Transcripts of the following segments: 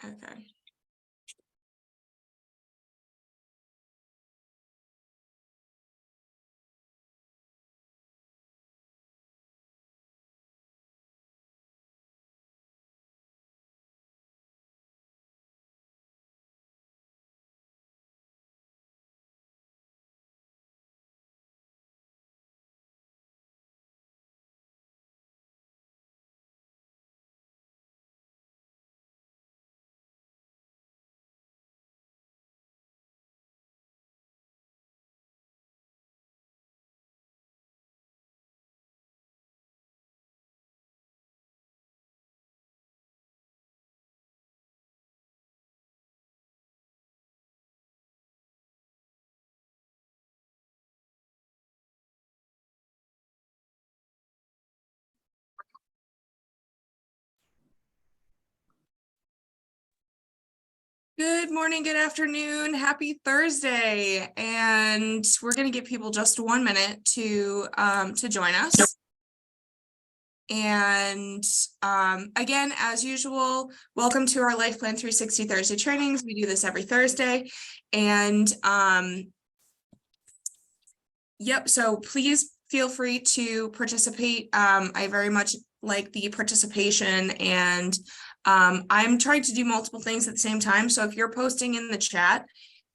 Okay. Good morning, good afternoon, happy Thursday. And we're going to give people just 1 minute to join us. And again, as usual, welcome to our Life Plan 360 Thursday trainings. We do this every Thursday. And yep, so please feel free to participate. I very much like the participation, and I'm trying to do multiple things at the same time. So if you're posting in the chat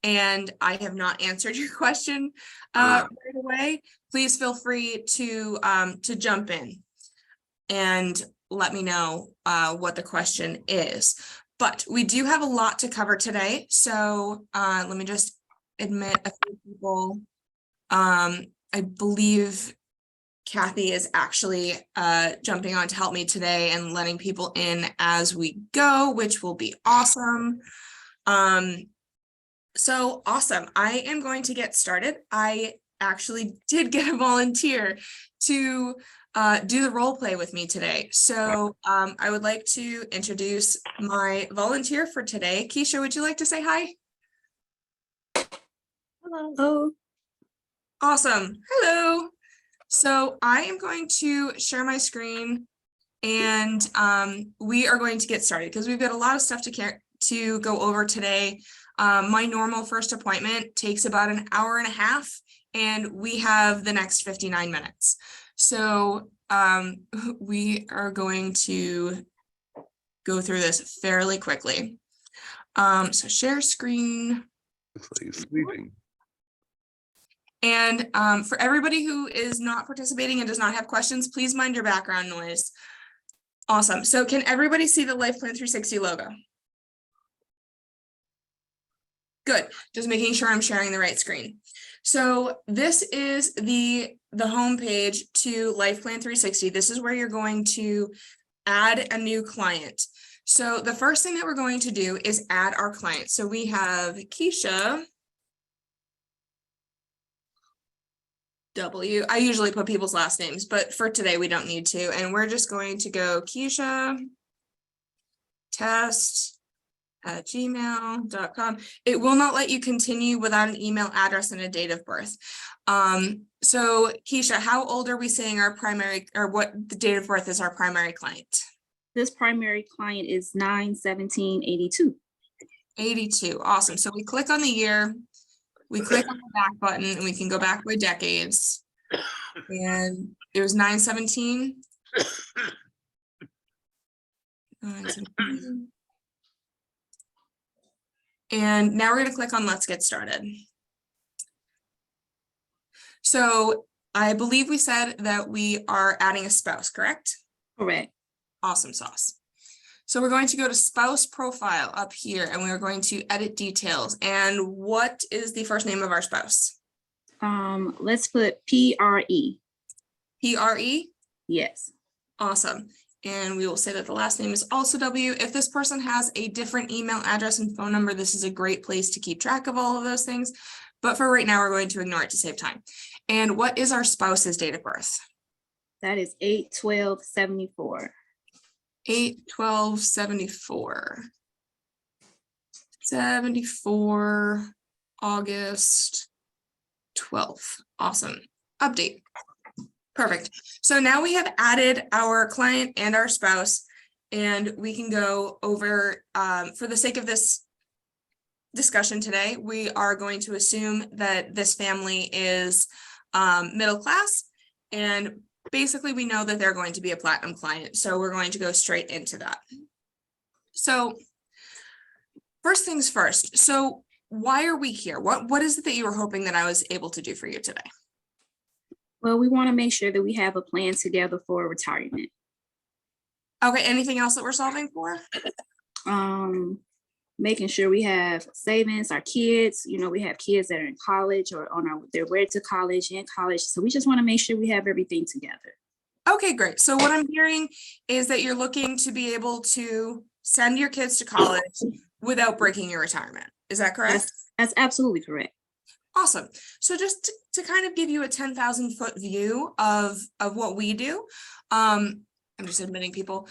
and I have not answered your question right away, please feel free to jump in and let me know what the question is. But we do have a lot to cover today. So let me just admit a few people. I believe Kathy is actually jumping on to help me today and letting people in as we go, which will be awesome. So awesome. I am going to get started. I actually did get a volunteer to do the role play with me today. So I would like to introduce my volunteer for today. Keisha, would you like to say hi? Hello. Awesome. Hello. So I am going to share my screen, and we are going to get started because we've got a lot of stuff to go over today. My normal first appointment takes about an hour and a half, and we have the next 59 minutes. So we are going to go through this fairly quickly. So share screen. It's like sleeping. And for everybody who is not participating and does not have questions, please mind your background noise. Awesome. So can everybody see the Life Plan 360 logo? Good. Just making sure I'm sharing the right screen. So this is the home page to Life Plan 360. This is where you're going to add a new client. So the first thing that we're going to do is add our client. So we have Keisha W. I usually put people's last names, but for today we don't need to. And we're just going to go Keisha test at gmail.com. It will not let you continue without an email address and a date of birth. So Keisha, how old are we saying our primary, or what the date of birth is our primary client? This primary client is 9/17/82. 82. Awesome. So we click on the year. We click on the back button and we can go back by decades. And it was 9/17. 9/17. And now we're going to click on Let's Get Started. So I believe we said that we are adding a spouse, correct? Correct. Awesome sauce. So we're going to go to spouse profile up here, and we're going to edit details. And what is the first name of our spouse? Let's put PRE. PRE? Yes. Awesome. And we will say that the last name is also W. If this person has a different email address and phone number, this is a great place to keep track of all of those things. But for right now, we're going to ignore it to save time. And what is our spouse's date of birth? That is 8/12/74. 8/12/74. 74 August 12th. Awesome. Update. Perfect. So now we have added our client and our spouse, and we can go over, for the sake of this discussion today, we are going to assume that this family is middle class, and basically we know that they're going to be a platinum client, so we're going to go straight into that. So first things first, so why are we here? What is it that you were hoping that I was able to do for you today? Well, we want to make sure that we have a plan together for retirement. Okay, anything else that we're solving for? Making sure we have savings, our kids, we have kids that are in college or they're ready to college, in college. So we just want to make sure we have everything together. Okay, great. So what I'm hearing is that you're looking to be able to send your kids to college without breaking your retirement. Is that correct? That's absolutely correct. Awesome. So just to kind of give you a 10,000-foot view of what we do, I'm just admitting people.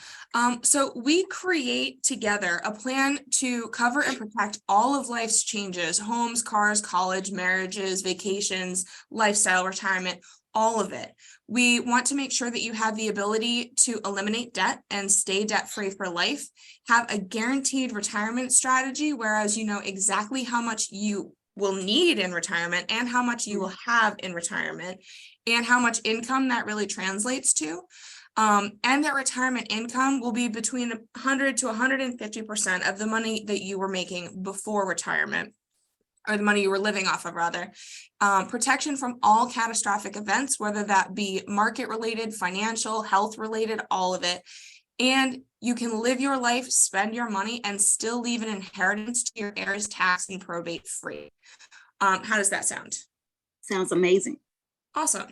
So we create together a plan to cover and protect all of life's changes: homes, cars, college, marriages, vacations, lifestyle, retirement, all of it. We want to make sure that you have the ability to eliminate debt and stay debt-free for life, have a guaranteed retirement strategy, whereas you know exactly how much you will need in retirement and how much you will have in retirement and how much income that really translates to. And that retirement income will be between 100 to 150% of the money that you were making before retirement, or the money you were living off of rather. Protection from all catastrophic events, whether that be market related, financial, health related, all of it. And you can live your life, spend your money, and still leave an inheritance to your heirs, tax and probate free. How does that sound? Sounds amazing. Awesome.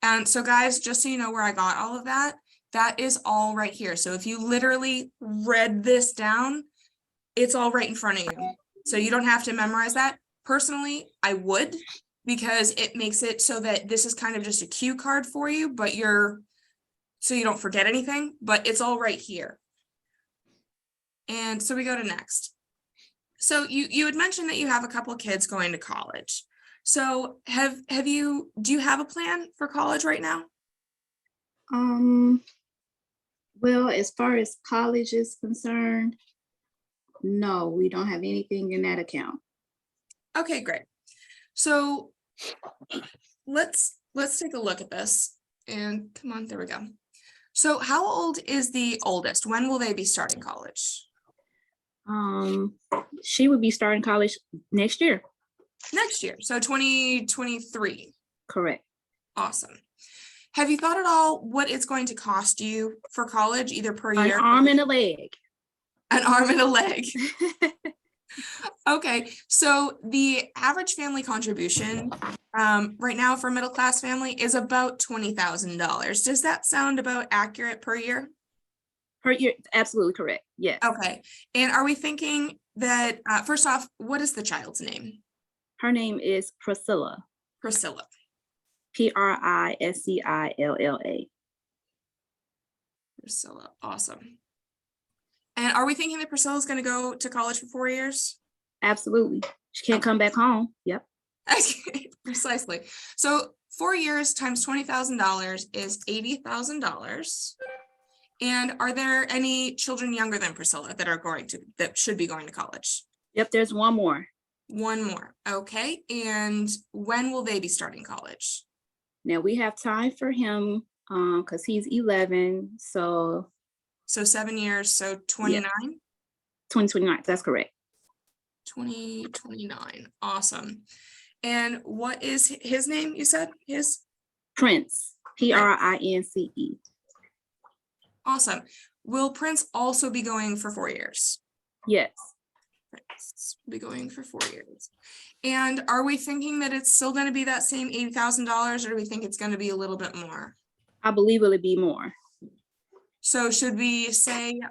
And so guys, just so you know where I got all of that, that is all right here. So if you literally read this down, it's all right in front of you. So you don't have to memorize that. Personally, I would, because it makes it so that this is kind of just a cue card for you, but so you don't forget anything, but it's all right here. And so we go to next. So you had mentioned that you have a couple of kids going to college. So do you have a plan for college right now? Well, as far as college is concerned, no, we don't have anything in that account. Okay, great. So let's take a look at this, and come on, there we go. So how old is the oldest? When will they be starting college? She would be starting college next year. Next year, so 2023. Correct. Awesome. Have you thought at all what it's going to cost you for college, either per year? An arm and a leg. An arm and a leg. Okay, so the average family contribution right now for a middle class family is about $20,000. Does that sound about accurate per year? Per year, absolutely correct. Yes. Okay, and are we thinking that, first off, what is the child's name? Her name is Priscilla. Priscilla. Priscilla. Priscilla, awesome. And are we thinking that Priscilla is going to go to college for 4 years? Absolutely. She can't come back home. Yep. Precisely. So 4 years times $20,000 is $80,000. And are there any children younger than Priscilla that should be going to college? Yep, there's one more. One more. Okay. And when will they be starting college? Now we have time for him because he's 11. So 7 years. So 29? 2029. That's correct. 2029. Awesome. And what is his name? You said his? Prince. Prince. Awesome. Will Prince also be going for 4 years? Yes. Prince will be going for 4 years. And are we thinking that it's still going to be that same $80,000, or do we think it's going to be a little bit more? I believe it'll be more. So should we say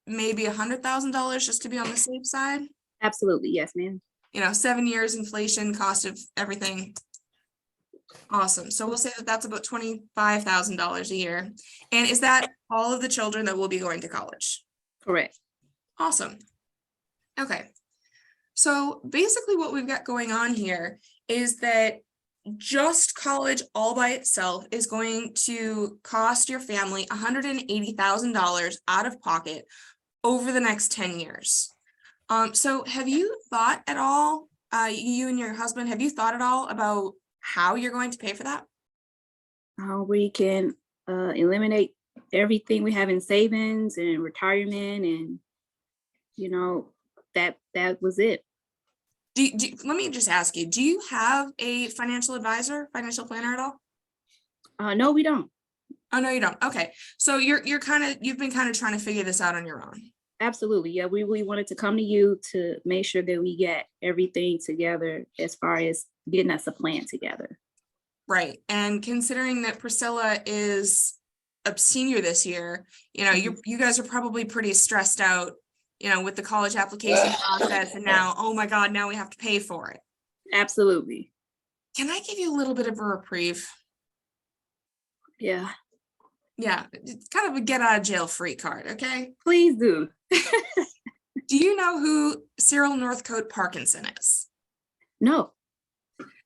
maybe $100,000 just to be on the safe side? Absolutely. Yes, ma'am. 7 years inflation, cost of everything. Awesome. So we'll say that that's about $25,000 a year. And is that all of the children that will be going to college? Correct. Awesome. Okay. So basically what we've got going on here is that just college all by itself is going to cost your family $180,000 out of pocket over the next 10 years. So have you thought at all, you and your husband, have you thought at all about how you're going to pay for that? We can eliminate everything we have in savings and retirement, and that was it. Let me just ask you, do you have a financial advisor, financial planner at all? No, we don't. Oh, no, you don't. Okay. So you've been kind of trying to figure this out on your own. Absolutely. Yeah, we wanted to come to you to make sure that we get everything together as far as getting us a plan together. Right. And considering that Priscilla is a senior this year, you guys are probably pretty stressed out, with the college application process, and now, oh my God, now we have to pay for it. Absolutely. Can I give you a little bit of a reprieve? Yeah. Yeah, it's kind of a get out of jail free card, okay? Please do. Do you know who Cyril Northcote Parkinson is? No.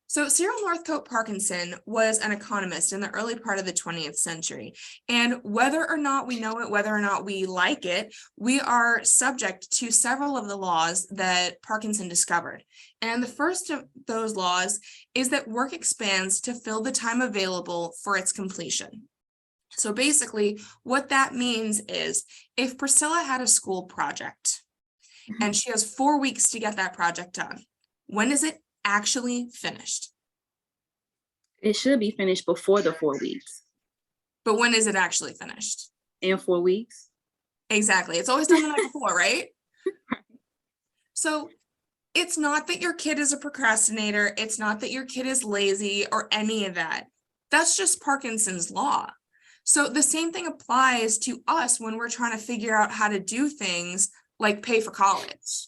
So Cyril Northcote Parkinson was an economist in the early part of the 20th century. And whether or not we know it, whether or not we like it, we are subject to several of the laws that Parkinson discovered. And the first of those laws is that work expands to fill the time available for its completion. So basically, what that means is if Priscilla had a school project and she has 4 weeks to get that project done, when is it actually finished? It should be finished before the 4 weeks. But when is it actually finished? In 4 weeks. Exactly. It's always done the night before, right? So it's not that your kid is a procrastinator. It's not that your kid is lazy or any of that. That's just Parkinson's law. So the same thing applies to us when we're trying to figure out how to do things like pay for college.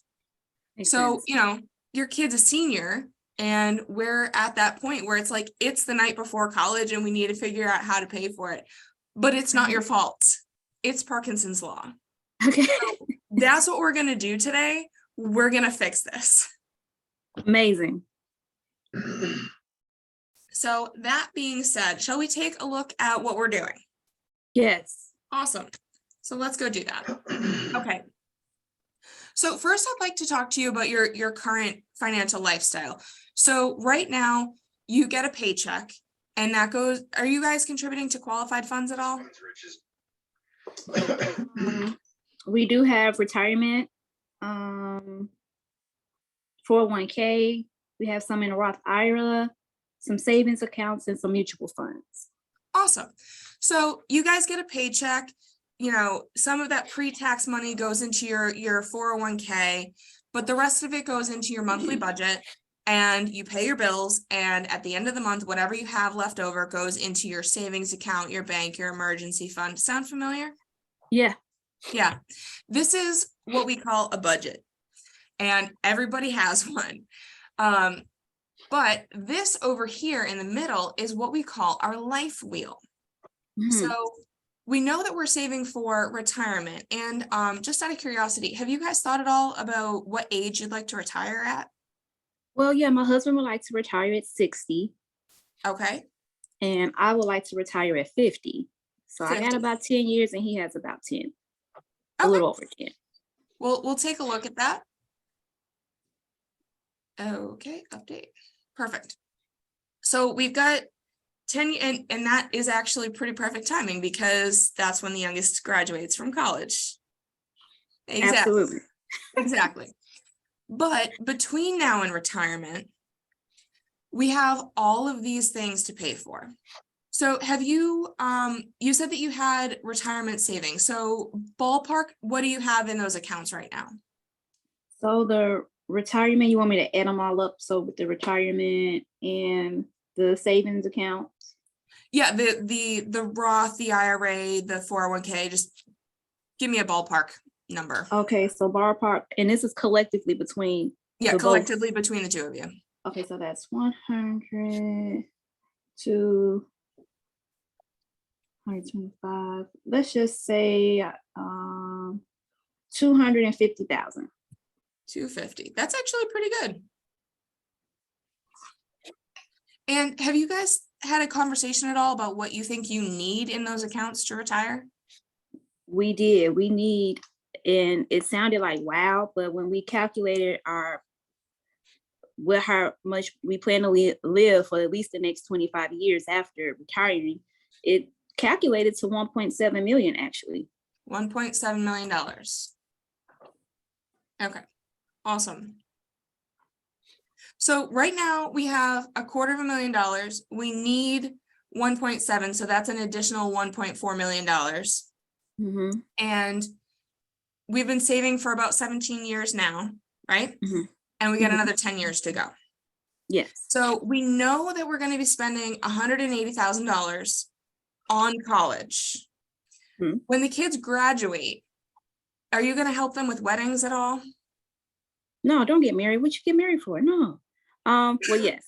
Makes So, sense. your kid's a senior and we're at that point where it's like, it's the night before college and we need to figure out how to pay for it. But it's not your fault. It's Parkinson's law. Okay. That's what we're going to do today. We're going to fix this. Amazing. So that being said, shall we take a look at what we're doing? Yes. Awesome. So let's go do that. Okay. So first, I'd like to talk to you about your current financial lifestyle. So right now, you get a paycheck, and that goes, are you guys contributing to qualified funds at all? We do have retirement, 401k. We have some in a Roth IRA, some savings accounts, and some mutual funds. Awesome. So you guys get a paycheck, some of that pre-tax money goes into your 401k, but the rest of it goes into your monthly budget, and you pay your bills, and at the end of the month, whatever you have left over goes into your savings account, your bank, your emergency fund. Sound familiar? Yeah. Yeah. This is what we call a budget, and everybody has one. But this over here in the middle is what we call our life wheel. So we know that we're saving for retirement. And just out of curiosity, have you guys thought at all about what age you'd like to retire at? Well, yeah, my husband would like to retire at 60. Okay. And I would like to retire at 50. So 50. I got about 10 years and he has about 10. A Okay. little over 10. We'll take a look at that. Okay, update. Perfect. So we've got 10, and that is actually pretty perfect timing because that's when the youngest graduates from college. Exactly. Absolutely. Exactly. But between now and retirement, we have all of these things to pay for. So have you, you said that you had retirement savings. So ballpark, what do you have in those accounts right now? So the retirement, you want me to add them all up? So with the retirement and the savings account? Yeah, the Roth, the IRA, the 401k, just give me a ballpark number. Okay, so ballpark, and this is collectively between. Yeah, the collectively between the two of you. Okay, so that's 100 to 125. Let's just say 250,000. 250. That's actually pretty good. And have you guys had a conversation at all about what you think you need in those accounts to retire? We did. We need, and it sounded like wow, but when we calculated how much we plan to live for at least the next 25 years after retiring, it calculated to 1.7 million actually. $1.7 million. Okay, awesome. So right now we have $250,000. We need 1.7, so that's an additional $1.4 million. Mhm. And we've been saving for about 17 years now, right? Mhm. And we got Mhm. another 10 years to go. Yes. So we know that we're going to be spending $180,000 on college. Mhm. When the kids graduate, are you going to help them with weddings at all? No, don't get married. What you get married for? No. Well, yes.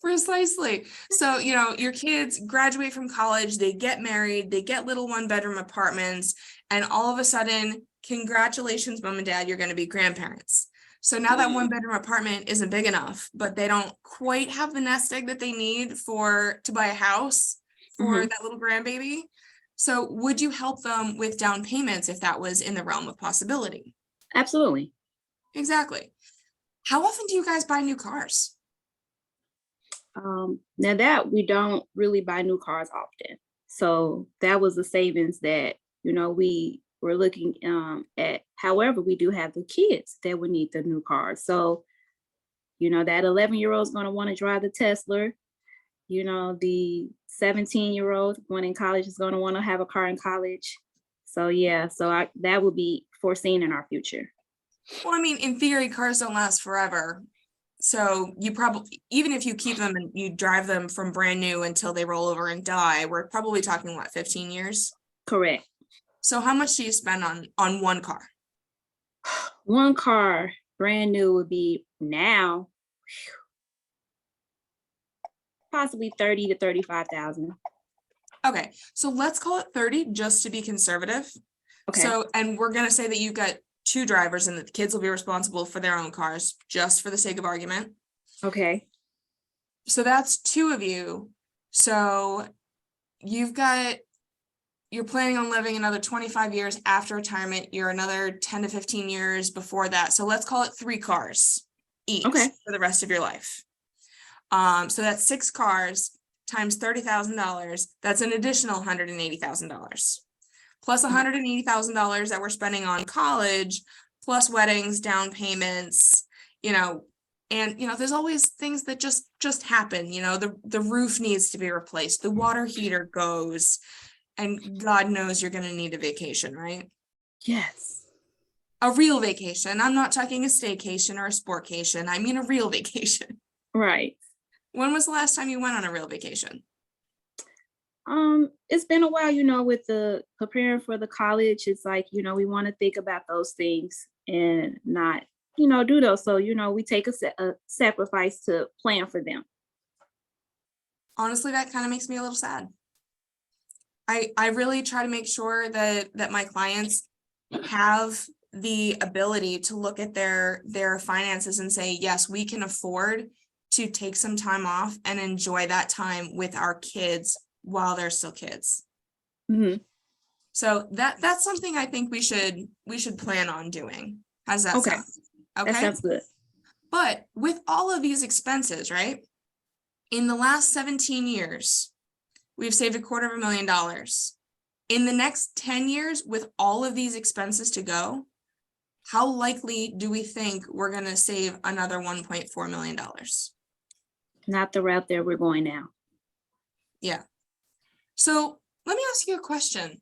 Precisely. So, you know, your kids graduate from college, they get married, they get little 1-bedroom apartments, and all of a sudden, congratulations, mom and dad, you're going to be grandparents. So now that 1-bedroom apartment isn't big enough, but they don't quite have the nest egg that they need to buy a house for Mhm. that little grandbaby. So would you help them with down payments if that was in the realm of possibility? Absolutely. Exactly. How often do you guys buy new cars? Now that we don't really buy new cars often. So that was the savings that, we were looking at. However, we do have the kids that would need the new cars. So, that 11-year-old is going to want to drive the Tesla. The 17-year-old one in college is going to want to have a car in college. So yeah, that would be foreseen in our future. Well, I mean, in theory, cars don't last forever. So you probably, even if you keep them and you drive them from brand new until they roll over and die, we're probably talking, what, 15 years? Correct. So how much do you spend on one car? One car brand new would be now possibly 30 to 35,000. Okay, so let's call it 30 just to be conservative. Okay. So, and we're gonna say that you've got 2 drivers and that the kids will be responsible for their own cars, just for the sake of argument. Okay. So that's 2 of you. So you're planning on living another 25 years after retirement. You're another 10 to 15 years before that. So let's call it 3 cars each Okay. for the rest of your life. So that's 6 cars times $30,000. That's an additional $180,000. Plus $180,000 that we're spending on college, plus weddings, down payments, and there's always things that just happen. The roof needs to be replaced, the water heater goes, and God knows you're going to need a vacation, right? Yes. A real vacation. I'm not talking a staycation or a sportcation. I mean a real vacation. Right. When was the last time you went on a real vacation? It's been a while, with the preparing for the college. It's like, we want to think about those things and not, do those. So, we take a sacrifice to plan for them. Honestly, that kind of makes me a little sad. I really try to make sure that my clients have the ability to look at their finances and say, yes, we can afford to take some time off and enjoy that time with our kids while they're still kids. Mhm. So that's something I think we should plan on doing. How's that Okay. sound? That Okay. sounds good. But with all of these expenses, right? In the last 17 years, we've saved $250,000. In the next 10 years, with all of these expenses to go, how likely do we think we're going to save another $1.4 million? Not the route that we're going now. Yeah. So let me ask you a question.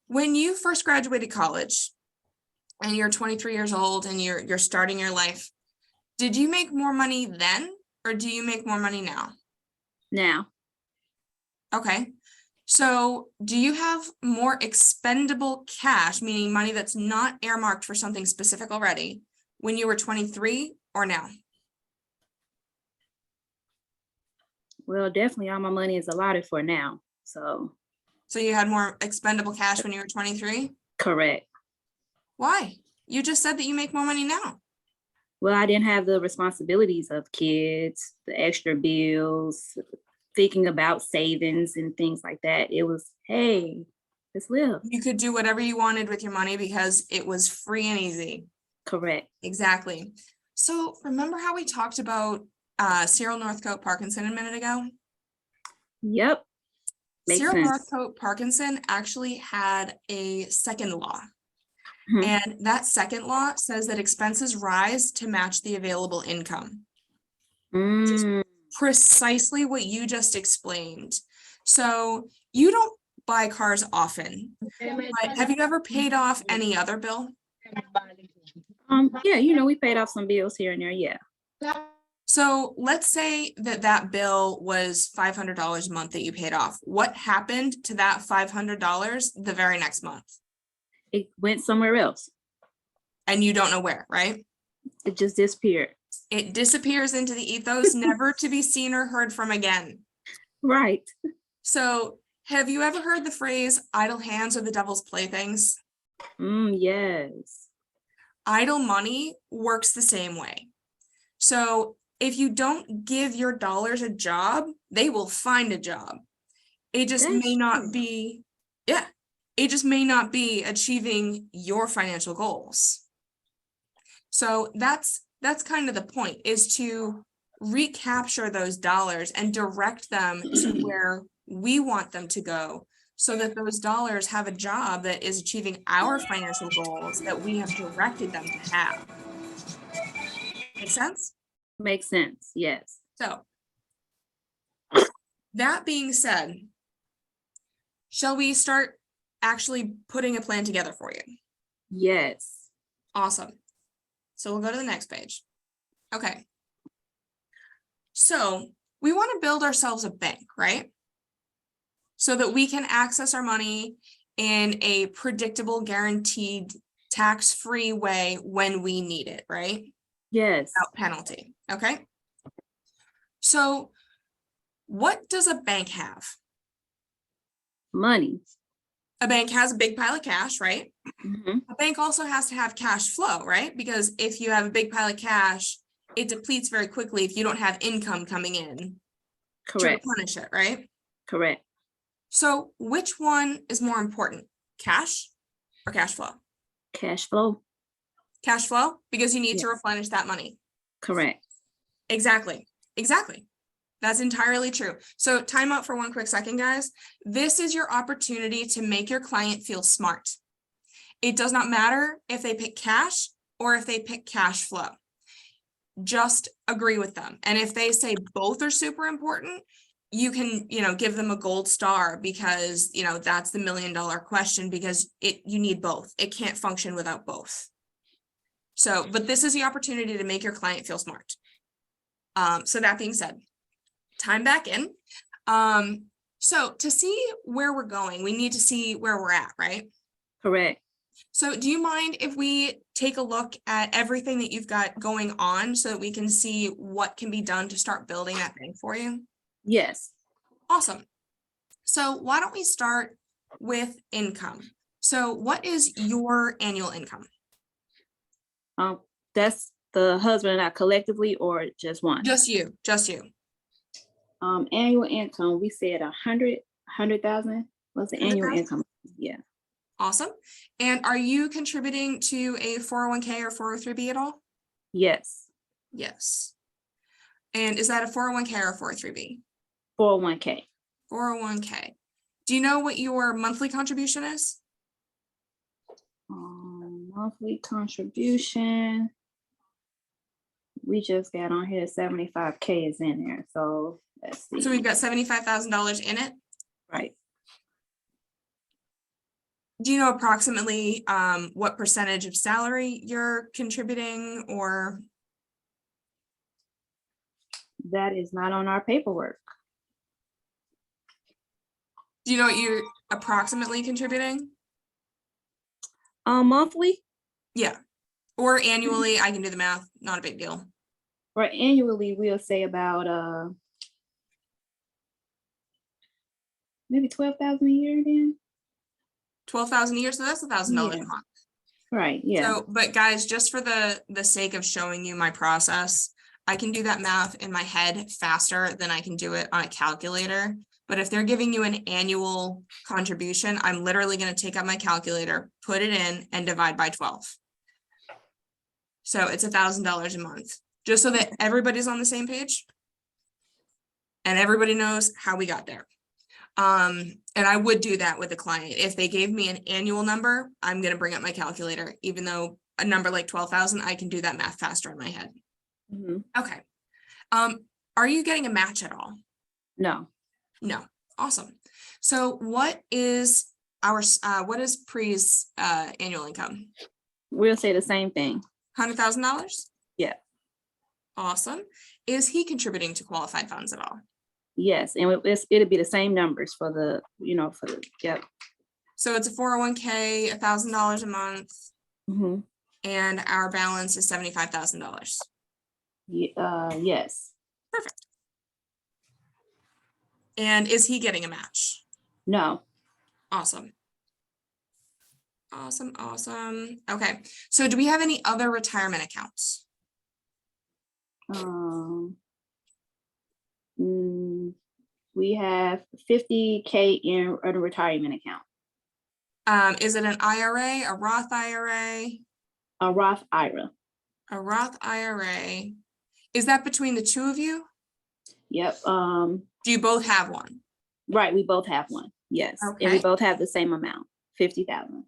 When you first graduated college and you're 23 years old and you're starting your life, did you make more money then or do you make more money now? Now. Okay. So do you have more expendable cash, meaning money that's not earmarked for something specific already, when you were 23 or now? Well, definitely all my money is allotted for now. So you had more expendable cash when you were 23? correct. Why? You just said that you make more money now. Well, I didn't have the responsibilities of kids, the extra bills, thinking about savings and things like that. It was, hey, let's live. You could do whatever you wanted with your money because it was free and easy. Correct. Exactly. So remember how we talked about Cyril Northcote Parkinson a minute ago? Yep. Makes Cyril sense. Northcote Parkinson actually had a second law. Mhm. And that second law says that expenses rise to match the available income. Mm, Precisely what you just explained. So you don't buy cars often, but have you ever paid off any other bill? yeah, we paid off some bills here and there. Yeah. So let's say that that bill was $500 a month that you paid off. What happened to that $500 the very next month? It went somewhere else. And you don't know where, right? It just disappeared. It disappears into the ethos, never to be seen or heard from again. Right. So have you ever heard the phrase idle hands are the devil's playthings? Yes. Idle money works the same way. So if you don't give your dollars a job, they will find a job. It just That's may not true. be, yeah, it just may not be achieving your financial goals. So that's kind of the point, is to recapture those dollars and direct them to where we want them to go, so that those dollars have a job that is achieving our financial goals that we have directed them to have. Make sense? Makes sense. Yes. So that being said, shall we start actually putting a plan together for you? Yes. Awesome. So we'll go to the next page. Okay. So we want to build ourselves a bank, right? So that we can access our money in a predictable, guaranteed, tax-free way when we need it, right? Yes. Without penalty. Okay. So what does a bank have? Money. A bank has a big pile of cash, right? Mhm. A bank also has to have cash flow, right? Because if you have a big pile of cash, it depletes very quickly if you don't have income coming in to Correct. replenish it, right? Correct. So which one is more important, cash or cash flow? Cash flow. Cash flow, because you need to Yes. replenish that money. Correct. Exactly. Exactly. That's entirely true. So time out for one quick second, guys. This is your opportunity to make your client feel smart. It does not matter if they pick cash or if they pick cash flow. Just agree with them. And if they say both are super important, you can, give them a gold star, because, that's the $1 million question, because you need both. It can't function without both. So, but this is the opportunity to make your client feel smart. So that being said, time back in. So to see where we're going, we need to see where we're at, right? Correct. So do you mind if we take a look at everything that you've got going on so that we can see what can be done to start building that bank for you? Yes. Awesome. So why don't we start with income? So what is your annual income? That's the husband and I collectively, or just one? Just you. Annual income, we said 100,000 was the annual 100,000? income. Yeah. Awesome. And are you contributing to a 401k or 403b at all? Yes. Yes. And is that a 401k or a 403b? 401k. 401k. Do you know what your monthly contribution is? Monthly contribution. We just got on here 75k is in there. So let's see. So we've got $75,000 in it. Right. Do you know approximately what percentage of salary you're contributing, or? That is not on our paperwork. Do you know what you're approximately contributing? Monthly Yeah. Or annually, I can do the math, not a big deal. or annually, we'll say about maybe 12,000 a year then. 12,000 a year, so that's $1,000 a Yeah. month. Right, yeah. So, but guys, just for the sake of showing you my process, I can do that math in my head faster than I can do it on a calculator. But if they're giving you an annual contribution, I'm literally gonna take out my calculator, put it in and divide by 12. So it's $1,000 a month, just so that everybody's on the same page. And everybody knows how we got there. And I would do that with a client. If they gave me an annual number, I'm gonna bring up my calculator, even though a number like 12,000, I can do that math faster in my head. Mhm. Okay. Are you getting a match at all? No, No. Awesome. So what is our, what is Pre's, annual income? we'll say the same thing. $100,000? Yeah. Awesome. Is he contributing to qualified funds at all? Yes, and it'll be the same numbers for the, yep. So it's a 401k, $1,000 a month, Mhm. and our balance is $75,000. Yes, And is he getting a match? no, Awesome. Awesome, awesome. Okay, so do we have any other retirement accounts? We have 50K in a retirement account, Is it an IRA, a Roth IRA, a Roth IRA. a Roth IRA? Is that between the two of you? Yep, Do you both have one? right, we both have one, yes, and we Okay. both have the same amount, 50,000,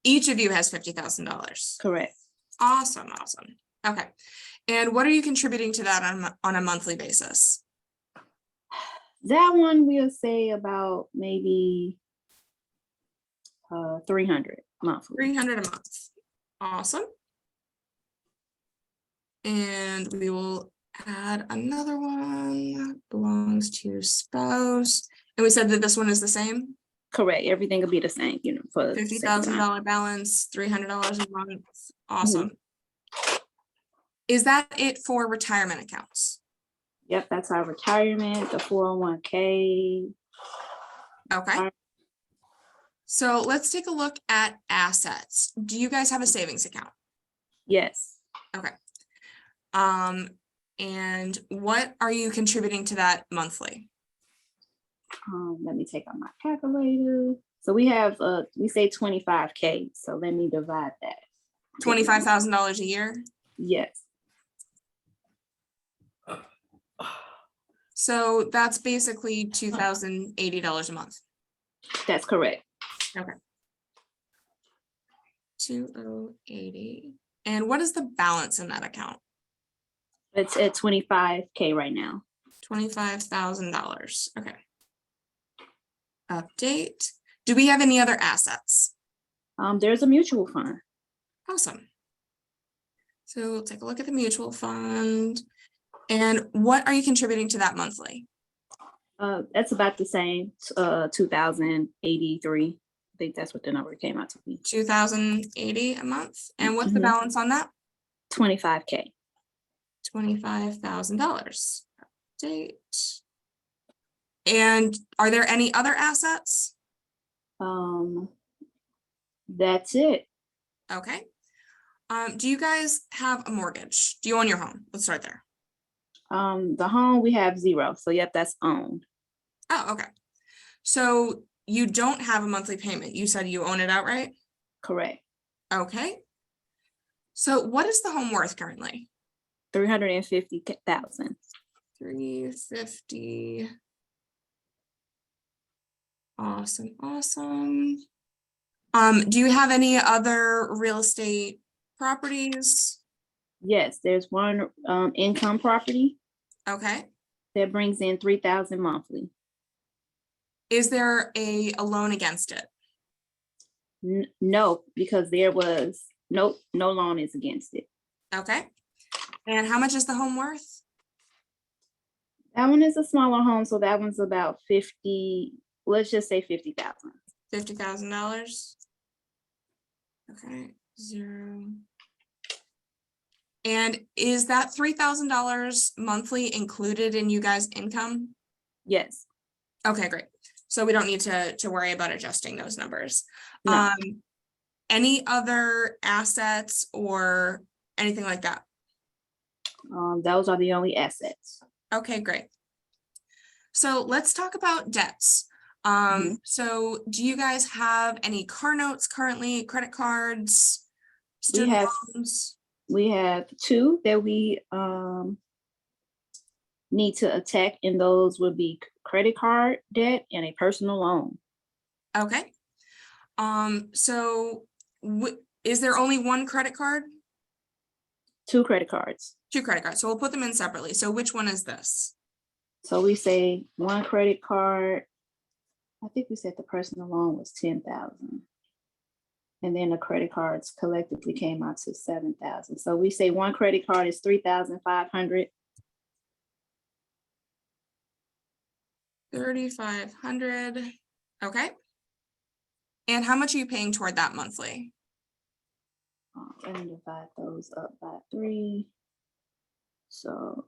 Each of you has $50,000. correct. Awesome, awesome. Okay. And what are you contributing to that on a monthly basis? That one we'll say about maybe 300 monthly. 300 a month. Awesome. And we will add another one, belongs to spouse. And we said that this one is the same, Correct, everything will be the same, for the sake of time. $50,000 balance, $300 a month. Awesome. Is that it for retirement accounts? Yep, that's our retirement, the 401k. Okay. Alright. So let's take a look at assets. Do you guys have a savings account? Yes, And what are you contributing to that monthly? let me take out my calculator. So we have, we say 25K, so let me divide that. $25,000 a year? Yes, So that's basically $2,080 a month. that's correct. 2,080. And what is the balance in that account? It's at 25K right now. $25,000. Okay. Update. Do we have any other assets? There's a mutual fund. Awesome. So we'll take a look at the mutual fund. And what are you contributing to that monthly? That's about the same, 2,083. I think that's what the number came out to be. 2,080 a month. And what's the Mhm. balance on that? 25K. $25,000. Update. And are there any other assets? That's it. Okay. Do you guys have a mortgage? Do you own your home? Let's start there. The home, we have 0. So yep, that's owned. Oh, okay. So you don't have a monthly payment. You said you own it outright? Correct. Okay. So what is the home worth currently? 350,000. 350. Awesome, awesome. Do you have any other real estate properties? Yes, there's one income property Okay. that brings in 3,000 monthly. Is there a loan against it? No, because there was no loan is against it. Okay. And how much is the home worth? That one is a smaller home, so that one's about 50. Let's just say 50,000. $50,000. Okay, 0. And is that $3,000 monthly included in you guys' income? Yes. Okay, great. So we don't need to worry about adjusting those numbers. No. any other assets or anything like that? Those are the only assets. Okay, great. So let's talk about debts. So do you guys have any car notes currently, credit cards, student have- loans? We have two that we need to attack, and those would be credit card debt and a personal loan. Okay. So is there only one credit card? Two credit cards. Two credit cards. So we'll put them in separately. So which one is this? So we say one credit card. I think we said the personal loan was 10,000. And then the credit cards collectively came out to 7,000. So we say one credit card is 3,500. 3,500. Okay. And how much are you paying toward that monthly? Let me divide those up by 3. So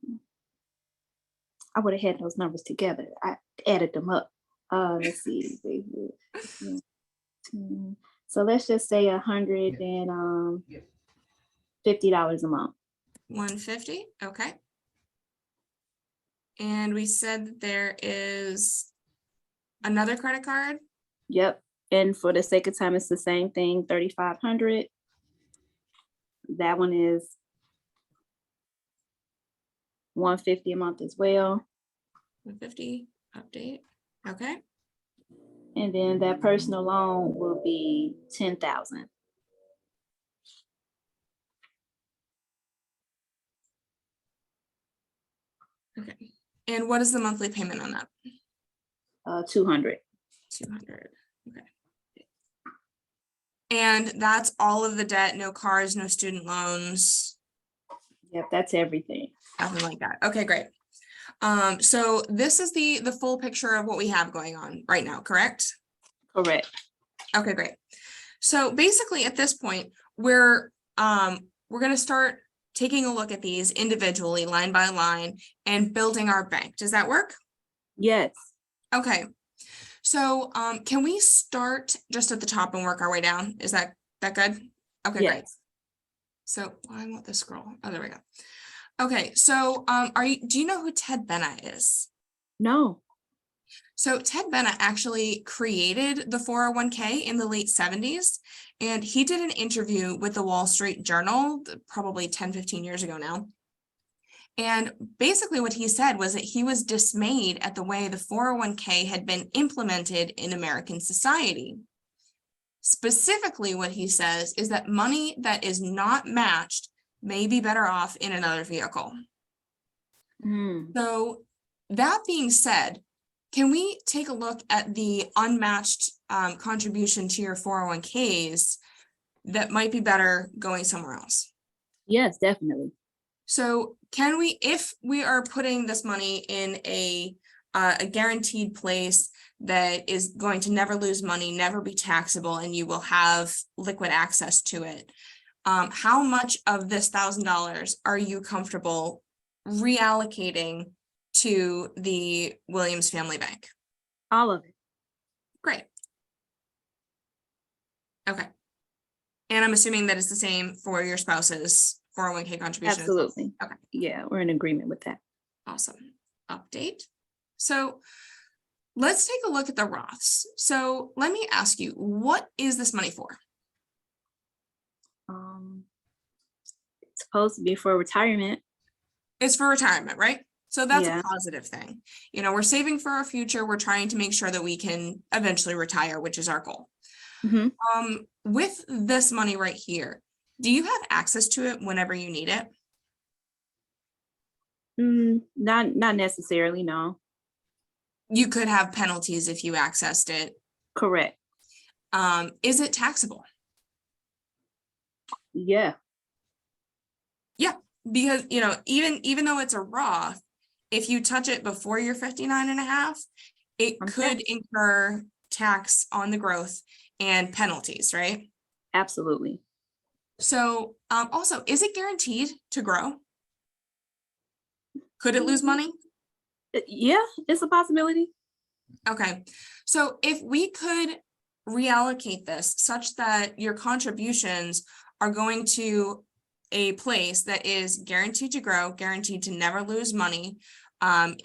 I would have had those numbers together. I added them up. Let's see. So let's just say $150 a month. 150. Okay. And we said that there is another credit card. Yep. And for the sake of time, it's the same thing, 3,500. That one is 150 a month as well. 150 update. Okay. And then that personal loan will be 10,000. Okay. And what is the monthly payment on that? 200. 200. Okay. And that's all of the debt, no cars, no student loans, Yep, that's everything. nothing like that. Okay, great. So this is the full picture of what we have going on right now, correct? Correct. Okay, great. So basically at this point, we're gonna start taking a look at these individually, line by line, and building our bank. Does that work? Yes. Okay. So can we start just at the top and work our way down? Is that good? Okay, great. Yes. So I want the scroll. Oh, there we go. Okay, so do you know who Ted Benna is? No. So Ted Benna actually created the 401k in the late 70s, and he did an interview with the Wall Street Journal probably 10, 15 years ago now. And basically what he said was that he was dismayed at the way the 401k had been implemented in American society. Specifically, what he says is that money that is not matched may be better off in another vehicle. So that being said, can we take a look at the unmatched contribution to your 401ks that might be better going somewhere else? Yes, definitely. So can we, if we are putting this money in a guaranteed place that is going to never lose money, never be taxable, and you will have liquid access to it, how much of this $1,000 are you comfortable reallocating to the Williams Family Bank? All of it. Great. Okay. And I'm assuming that it's the same for your spouse's 401k contribution. Absolutely. Okay. Yeah, we're in agreement with that. Awesome. Update. So let's take a look at the Roths. So let me ask you, what is this money for? It's supposed to be for retirement. It's for retirement, right? So that's Yeah. a positive thing. You know, we're saving for our future. We're trying to make sure that we can eventually retire, which is our goal. Mhm. With this money right here, do you have access to it whenever you need it? Not necessarily, no. You could have penalties if you accessed it. Correct. Is it taxable? Yeah. Because, you know, even though it's a Roth, if you touch it before you're 59 and a half, it I'm could incur tax on the growth and penalties, right? Absolutely. So also, is it guaranteed to grow? Could it lose money? Yeah, it's a possibility. Okay, so if we could reallocate this such that your contributions are going to a place that is guaranteed to grow, guaranteed to never lose money,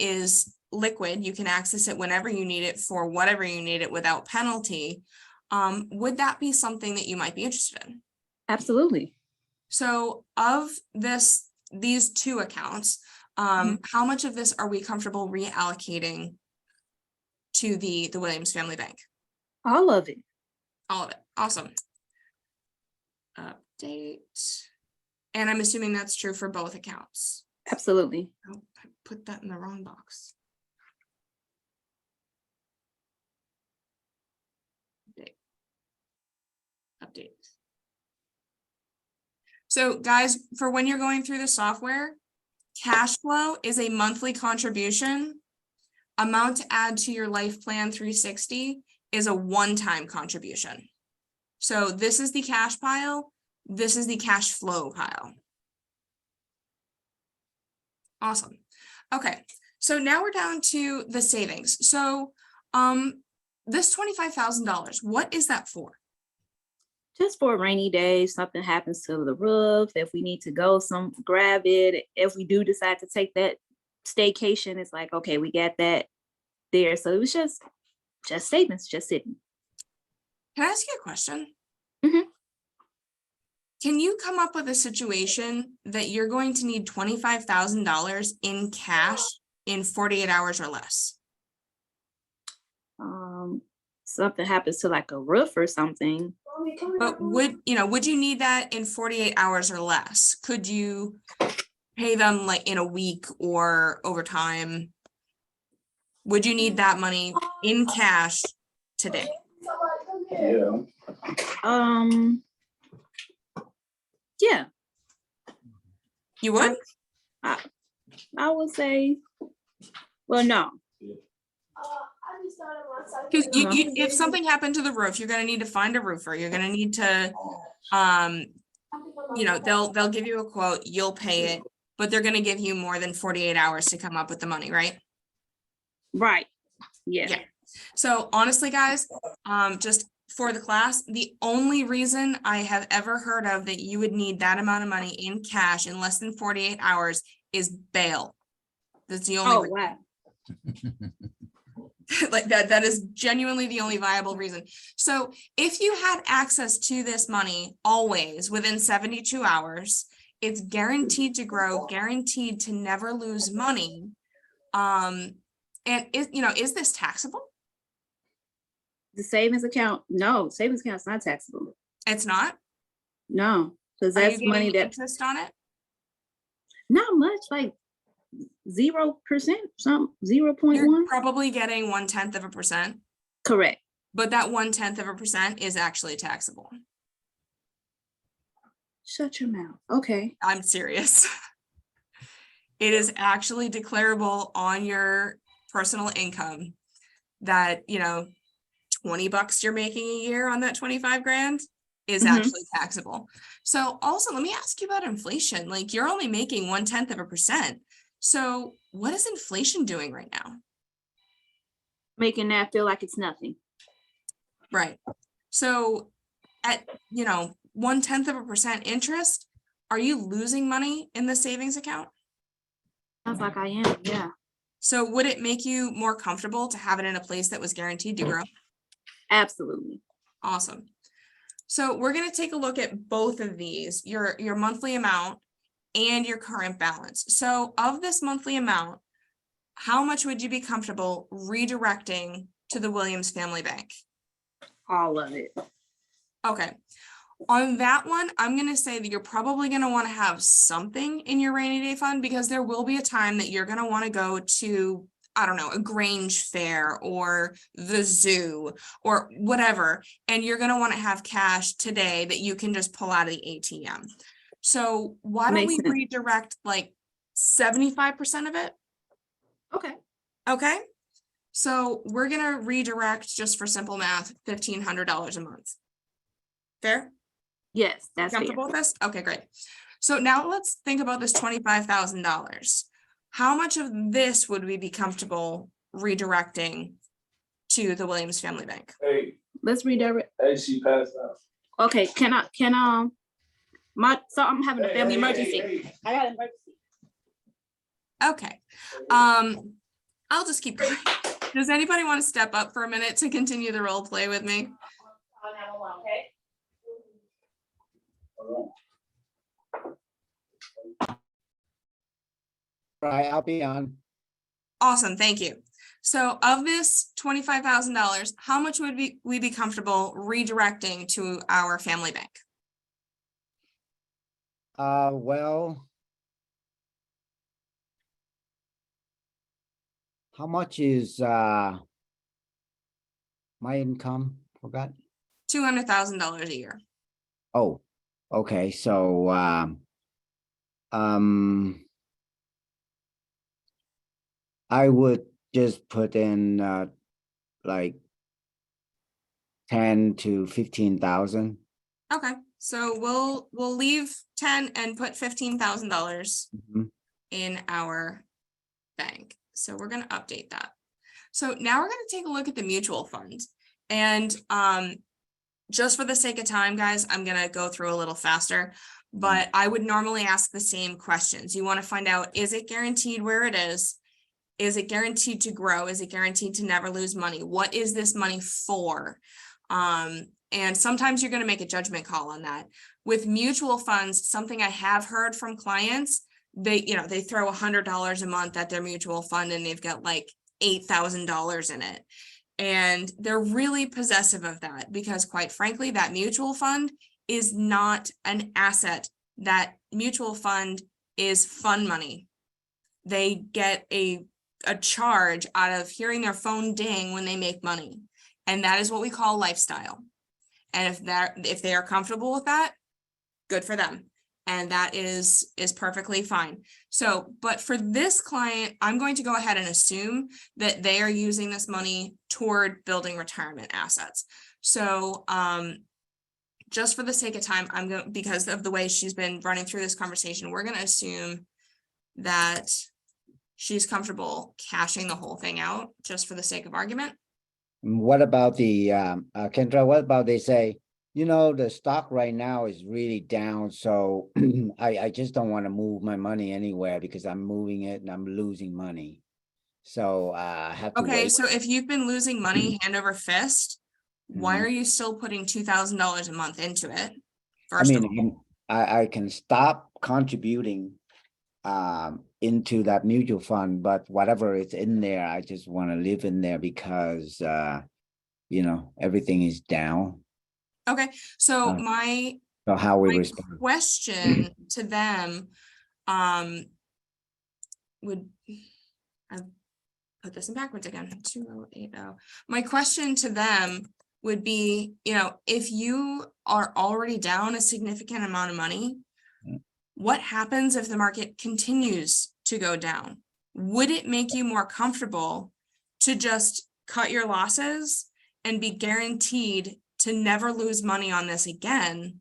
is liquid, you can access it whenever you need it for whatever you need it without penalty, would that be something that you might be interested in? Absolutely. So of these two accounts, how much of this are we comfortable reallocating to the Williams Family Bank? All of it. All of it. Awesome. Update. And I'm assuming that's true for both accounts. Absolutely. Oh, I put that in the wrong box. Update. So guys, for when you're going through the software, cash flow is a monthly contribution. Amount to add to your Life Plan 360 is a one-time contribution. So this is the cash pile. This is the cash flow pile. Awesome. Okay, so now we're down to the savings. So this $25,000, what is that for? Just for a rainy day, something happens to the roof, if we need to go grab it, if we do decide to take that staycation, it's like, okay, we got that there. So it was just savings, just sitting. Can I ask you a question? Mhm. Can you come up with a situation that you're going to need $25,000 in cash in 48 hours or less? Something happens to like a roof or something. But would you need that in 48 hours or less? Could you pay them like in a week or over time? Would you need that money in cash today? Yeah. Yeah, You would? I would say, well, no. Because if something happened to the roof, you're gonna need to find a roofer. You're gonna need to, they'll give you a quote, you'll pay it, but they're gonna give you more than 48 hours to come up with the money, right? Right. Yeah. Yeah. So honestly, guys, just for the class, the only reason I have ever heard of that you would need that amount of money in cash in less than 48 hours is bail. That's the only reason. Wow. Like that is genuinely the only viable reason. So if you had access to this money always within 72 hours, it's guaranteed to grow, guaranteed to never lose money. And is this taxable? The savings account, no, savings account's not taxable. It's not? No, because Are you that's money getting that, interest on it? not much, like 0%, something, You're 0.1. probably getting 0.1%, Correct. but that 0.1% is actually taxable. Shut your mouth. Okay. I'm serious. It is actually declarable on your personal income that, $20 you're making a year on that 25 grand is Mhm. actually taxable. So also let me ask you about inflation. Like you're only making 0.1%. So what is inflation doing right now? Making that feel like it's nothing. Right. So at, 0.1% interest, are you losing money in the savings account? Sounds like I am, yeah. So would it make you more comfortable to have it in a place that was guaranteed to grow? Absolutely. Awesome. So we're going to take a look at both of these, your monthly amount and your current balance. So of this monthly amount, how much would you be comfortable redirecting to the Williams Family Bank? All of it. Okay. On that one, I'm going to say that you're probably going to want to have something in your rainy day fund because there will be a time that you're going to want to go to, I don't know, a Grange fair or the zoo or whatever. And you're going to want to have cash today that you can just pull out of the ATM. So why don't Makes we sense. redirect like 75% of it? Okay. Okay. So we're going to redirect, just for simple math, $1,500 a month. Fair? Yes, that's fair. Comfortable with this? Okay, great. So now let's think about this $25,000. How much of this would we be comfortable redirecting to the Williams Family Bank? let's redirect. Hey, she passed out. Okay, so I'm having a family emergency. I got an emergency. Okay, I'll just keep going. Does anybody want to step up for a minute to continue the role play with me? Okay. Right, I'll be on. Awesome, thank you. So of this $25,000, how much would we be comfortable redirecting to our family bank? Well, how much is my income? Forgot. $200,000 a year. Oh, okay, so I would just put in like 10 to 15,000. Okay, so we'll leave 10 and put $15,000 Mhm. in our bank. So we're gonna update that. So now we're gonna take a look at the mutual fund. And just for the sake of time, guys, I'm gonna go through a little faster, but I would normally ask the same questions. You want to find out, is it guaranteed where it is? Is it guaranteed to grow? Is it guaranteed to never lose money? What is this money for? And sometimes you're going to make a judgment call on that. With mutual funds, something I have heard from clients, they throw $100 a month at their mutual fund and they've got like $8,000 in it. And they're really possessive of that because, quite frankly, that mutual fund is not an asset. That mutual fund is fun money. They get a charge out of hearing their phone ding when they make money. And that is what we call lifestyle. And if they are comfortable with that, good for them. And that is perfectly fine. So, but for this client, I'm going to go ahead and assume that they are using this money toward building retirement assets. So, just for the sake of time, because of the way she's been running through this conversation, we're going to assume that she's comfortable cashing the whole thing out just for the sake of argument. What about the Kendra, what about they say, the stock right now is really down, so I just don't want to move my money anywhere because I'm moving it and I'm losing money. So I have to Okay, wait. so if you've been losing money hand over fist, why Mhm. are you still putting $2,000 a month into it? I First of mean, all, I can stop contributing into that mutual fund, but whatever is in there, I just want to live in there because everything is down. okay, so Uh, my So how we respond. question to them would, I put this in backwards again, 2080. My question to them would be, if you are already down a significant amount of money, what happens if the market continues to go down? Would it make you more comfortable to just cut your losses and be guaranteed to never lose money on this again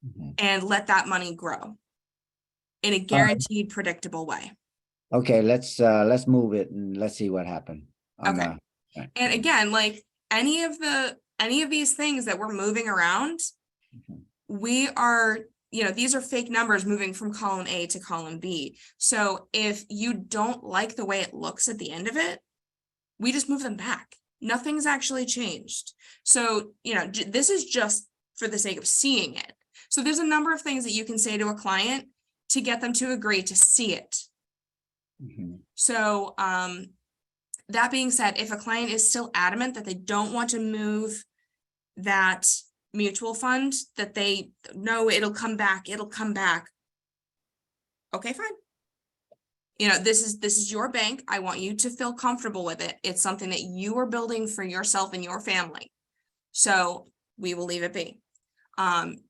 Mhm. and let that money grow in a guaranteed, predictable way? Okay, let's move it and let's see what happened. Okay. And again, like any of these things that we're moving around, Mhm. we are, these are fake numbers moving from column A to column B. So if you don't like the way it looks at the end of it, we just move them back. Nothing's actually changed. So, this is just for the sake of seeing it. So there's a number of things that you can say to a client to get them to agree to see it. Mhm. So, that being said, if a client is still adamant that they don't want to move that mutual fund, that they know it'll come back. Okay, fine. This is your bank. I want you to feel comfortable with it. It's something that you are building for yourself and your family. So we will leave it be.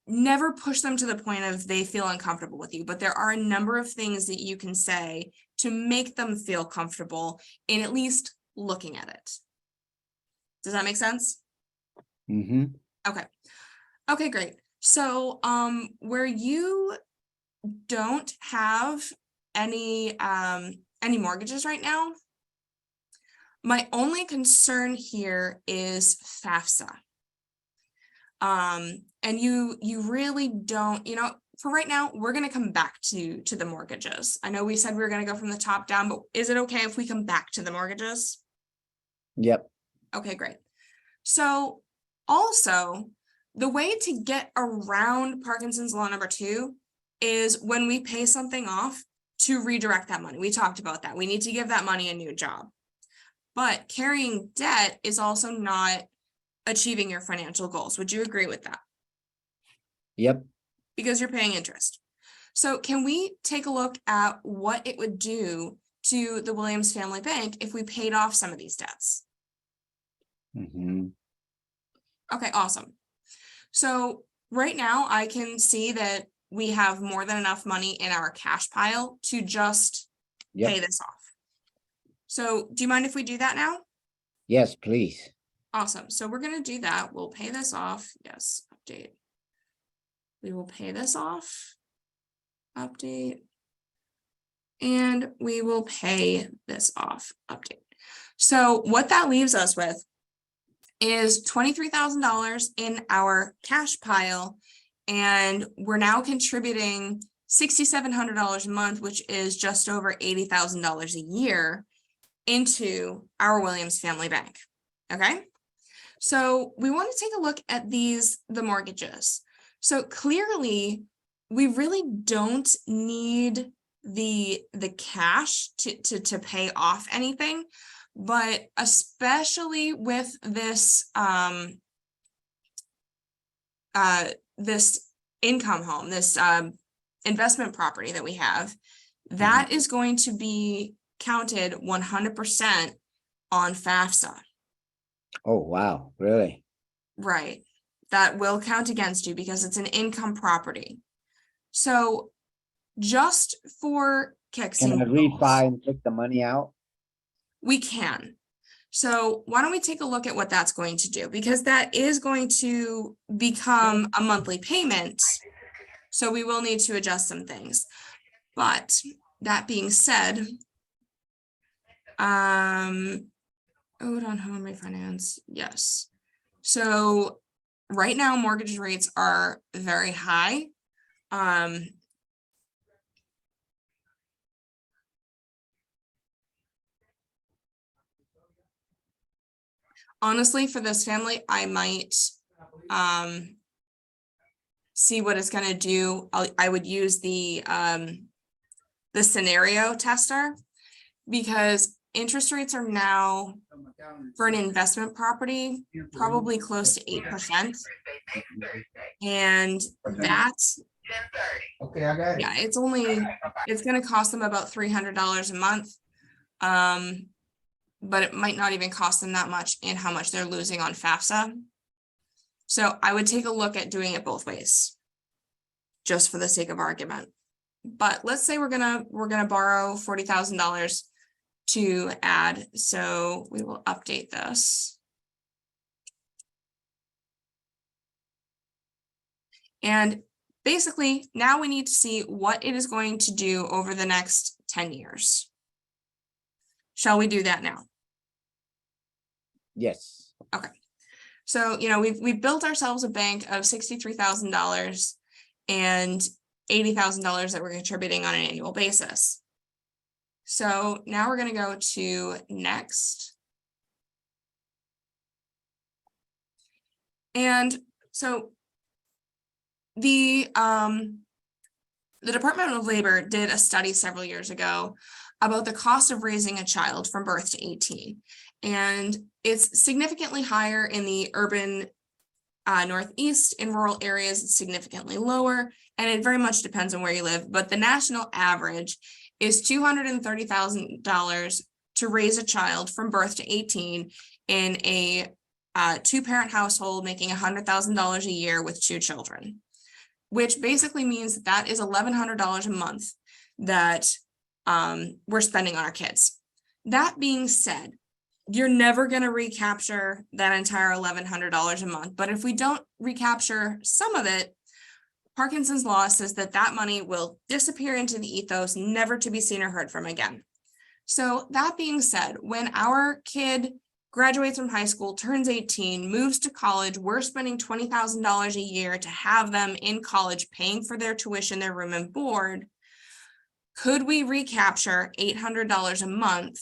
Never push them to the point of they feel uncomfortable with you, but there are a number of things that you can say to make them feel comfortable in at least looking at it. Does that make sense? Mhm. Okay, great. So, where you don't have any mortgages right now, my only concern here is FAFSA. And you really don't, for right now, we're gonna come back to the mortgages. I know we said we were gonna go from the top down, but is it okay if we come back to the mortgages? Yep, Okay, great. So also, the way to get around Parkinson's law number 2 is when we pay something off to redirect that money. We talked about that. We need to give that money a new job. But carrying debt is also not achieving your financial goals. Would you agree with that? yep. Because you're paying interest. So can we take a look at what it would do to the Williams Family Bank if we paid off some of these debts? Mhm. Okay, awesome. So right now I can see that we have more than enough money in our cash pile to just pay Yep, this off. So do you mind if we do that now? yes, please. Awesome. So we're gonna do that. We'll pay this off. Yes, update. We will pay this off. Update. And we will pay this off. Update. So what that leaves us with is $23,000 in our cash pile. And we're now contributing $6,700 a month, which is just over $80,000 a year into our Williams Family Bank. Okay. So we want to take a look at the mortgages. So clearly, we really don't need the cash to pay off anything, but especially with this this income home, this investment property that we have, that is going to be counted 100% on FAFSA. Oh, wow, really? Right. That will count against you because it's an income property. So just for kicks Can and I giggles, refi and take the money out? we can. So why don't we take a look at what that's going to do? Because that is going to become a monthly payment. So we will need to adjust some things. But that being said, hold on home refinance. Yes. So right now mortgage rates are very high. Honestly, for this family, I might see what it's gonna do. I would use the scenario tester because interest rates are now for an investment property probably close to 8%. And that's Okay, I got yeah, it's gonna cost them about $300 a month. But it might not even cost them that much in how much they're losing on FAFSA. So I would take a look at doing it both ways, just for the sake of argument. But let's say we're gonna borrow $40,000 to add. So we will update this. And basically, now we need to see what it is going to do over the next 10 years. Shall we do that now? Yes. Okay. So, we've built ourselves a bank of $63,000 and $80,000 that we're contributing on an annual basis. So now we're going to go to next. And so the Department of Labor did a study several years ago about the cost of raising a child from birth to 18. And it's significantly higher in the urban Northeast. In rural areas, it's significantly lower, and it very much depends on where you live. But the national average is $230,000 to raise a child from birth to 18 in a two-parent household making $100,000 a year with 2 children, which basically means that is $1,100 a month that we're spending on our kids. That being said, you're never going to recapture that entire $1,100 a month. But if we don't recapture some of it, Parkinson's law says that that money will disappear into the ethos, never to be seen or heard from again. So that being said, when our kid graduates from high school, turns 18, moves to college. We're spending $20,000 a year to have them in college, paying for their tuition, their room and board. Could we recapture $800 a month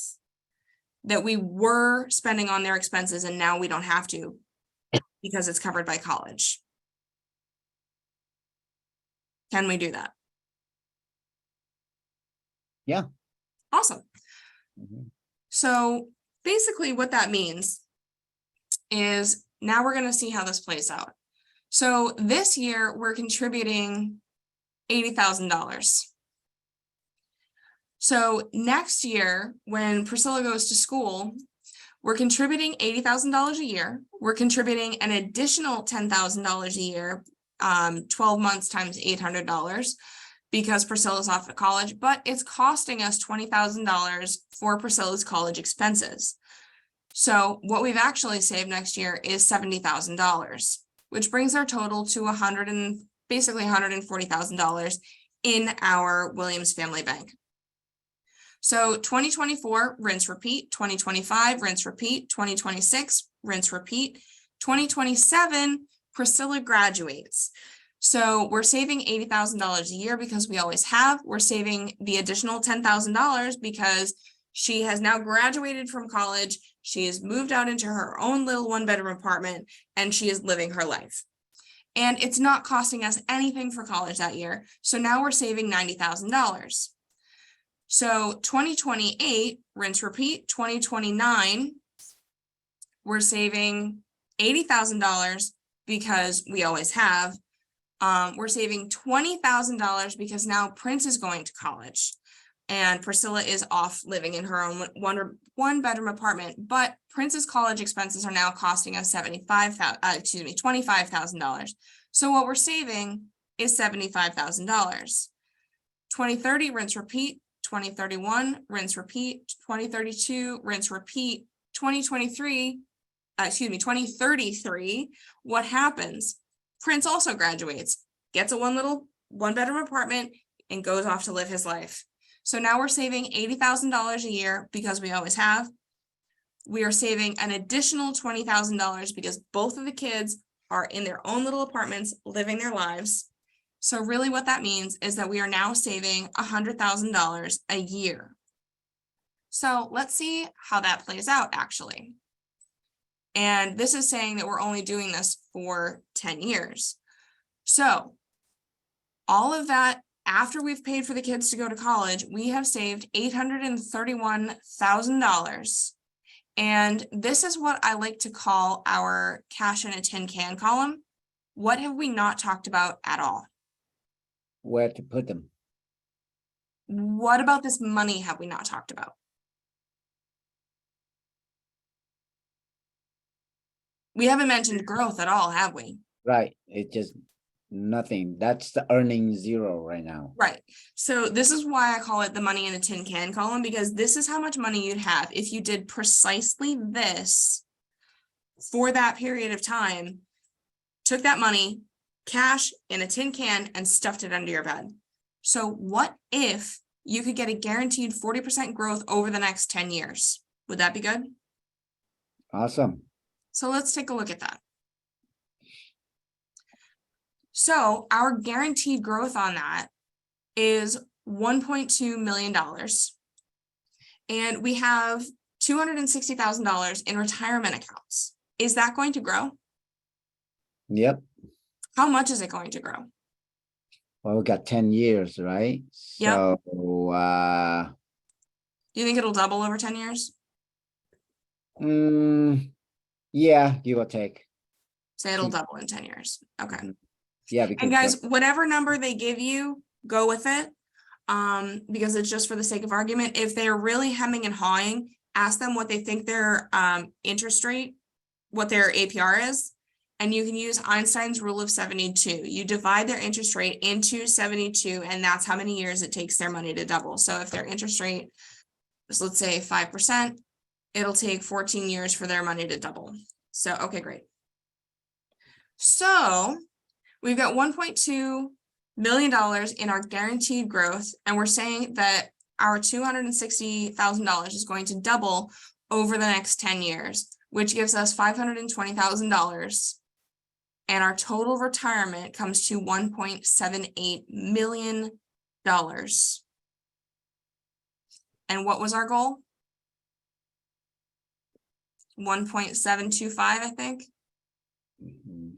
that we were spending on their expenses and now we don't have to because it's covered by college? Can we do that? Yeah. Awesome. Mhm. So basically what that means is now we're going to see how this plays out. So this year we're contributing $80,000. So next year, when Priscilla goes to school, we're contributing $80,000 a year. We're contributing an additional $10,000 a year, 12 months times $800 because Priscilla's off at college, but it's costing us $20,000 for Priscilla's college expenses. So what we've actually saved next year is $70,000, which brings our total to basically $140,000 in our Williams Family Bank. So 2024, rinse, repeat, 2025, rinse, repeat, 2026, rinse, repeat, 2027, Priscilla graduates. So we're saving $80,000 a year because we always have. We're saving the additional $10,000 because she has now graduated from college. She has moved out into her own little one-bedroom apartment and she is living her life. And it's not costing us anything for college that year. So now we're saving $90,000. So 2028, rinse, repeat, 2029, we're saving $80,000 because we always have. We're saving $20,000 because now Prince is going to college and Priscilla is off living in her own one bedroom apartment, but Prince's college expenses are now costing us $25,000. So what we're saving is $75,000. 2030, rinse, repeat. 2031, rinse, repeat, 2032, rinse, repeat, 2033, what happens? Prince also graduates, gets a one bedroom apartment and goes off to live his life. So now we're saving $80,000 a year because we always have. We are saving an additional $20,000 because both of the kids are in their own little apartments, living their lives. So really what that means is that we are now saving $100,000 a year. So let's see how that plays out actually. And this is saying that we're only doing this for 10 years. So all of that, after we've paid for the kids to go to college, we have saved $831,000. And this is what I like to call our cash in a tin can column. What have we not talked about at all? Where to put them? What about this money have we not talked about? We haven't mentioned growth at all, have we? Right, it just nothing. That's the earning zero right now. Right. So this is why I call it the money in a tin can column, because this is how much money you'd have if you did precisely this for that period of time, took that money, cash in a tin can and stuffed it under your bed. So what if you could get a guaranteed 40% growth over the next 10 years? Would that be good? Awesome. So let's take a look at that. So our guaranteed growth on that is $1.2 million. And we have $260,000 in retirement accounts. Is that going to grow? Yep. How much is it going to grow? Well, we got 10 years, right? Yep. So, Do you think it'll double over 10 years? yeah, give or take. Say it'll double in 10 years. Okay. Yeah, because And guys, whatever number they give you, go with it. Because it's just for the sake of argument. If they're really hemming and hawing, ask them what they think their interest rate, what their APR is. And you can use Einstein's rule of 72. You divide their interest rate into 72, and that's how many years it takes their money to double. So if their interest rate is, let's say 5%, it'll take 14 years for their money to double. So, okay, great. So we've got $1.2 million in our guaranteed growth, and we're saying that our $260,000 is going to double over the next 10 years. which gives us $520,000. And our total retirement comes to $1.78 million. And what was our goal? 1.725, I think. Mhm.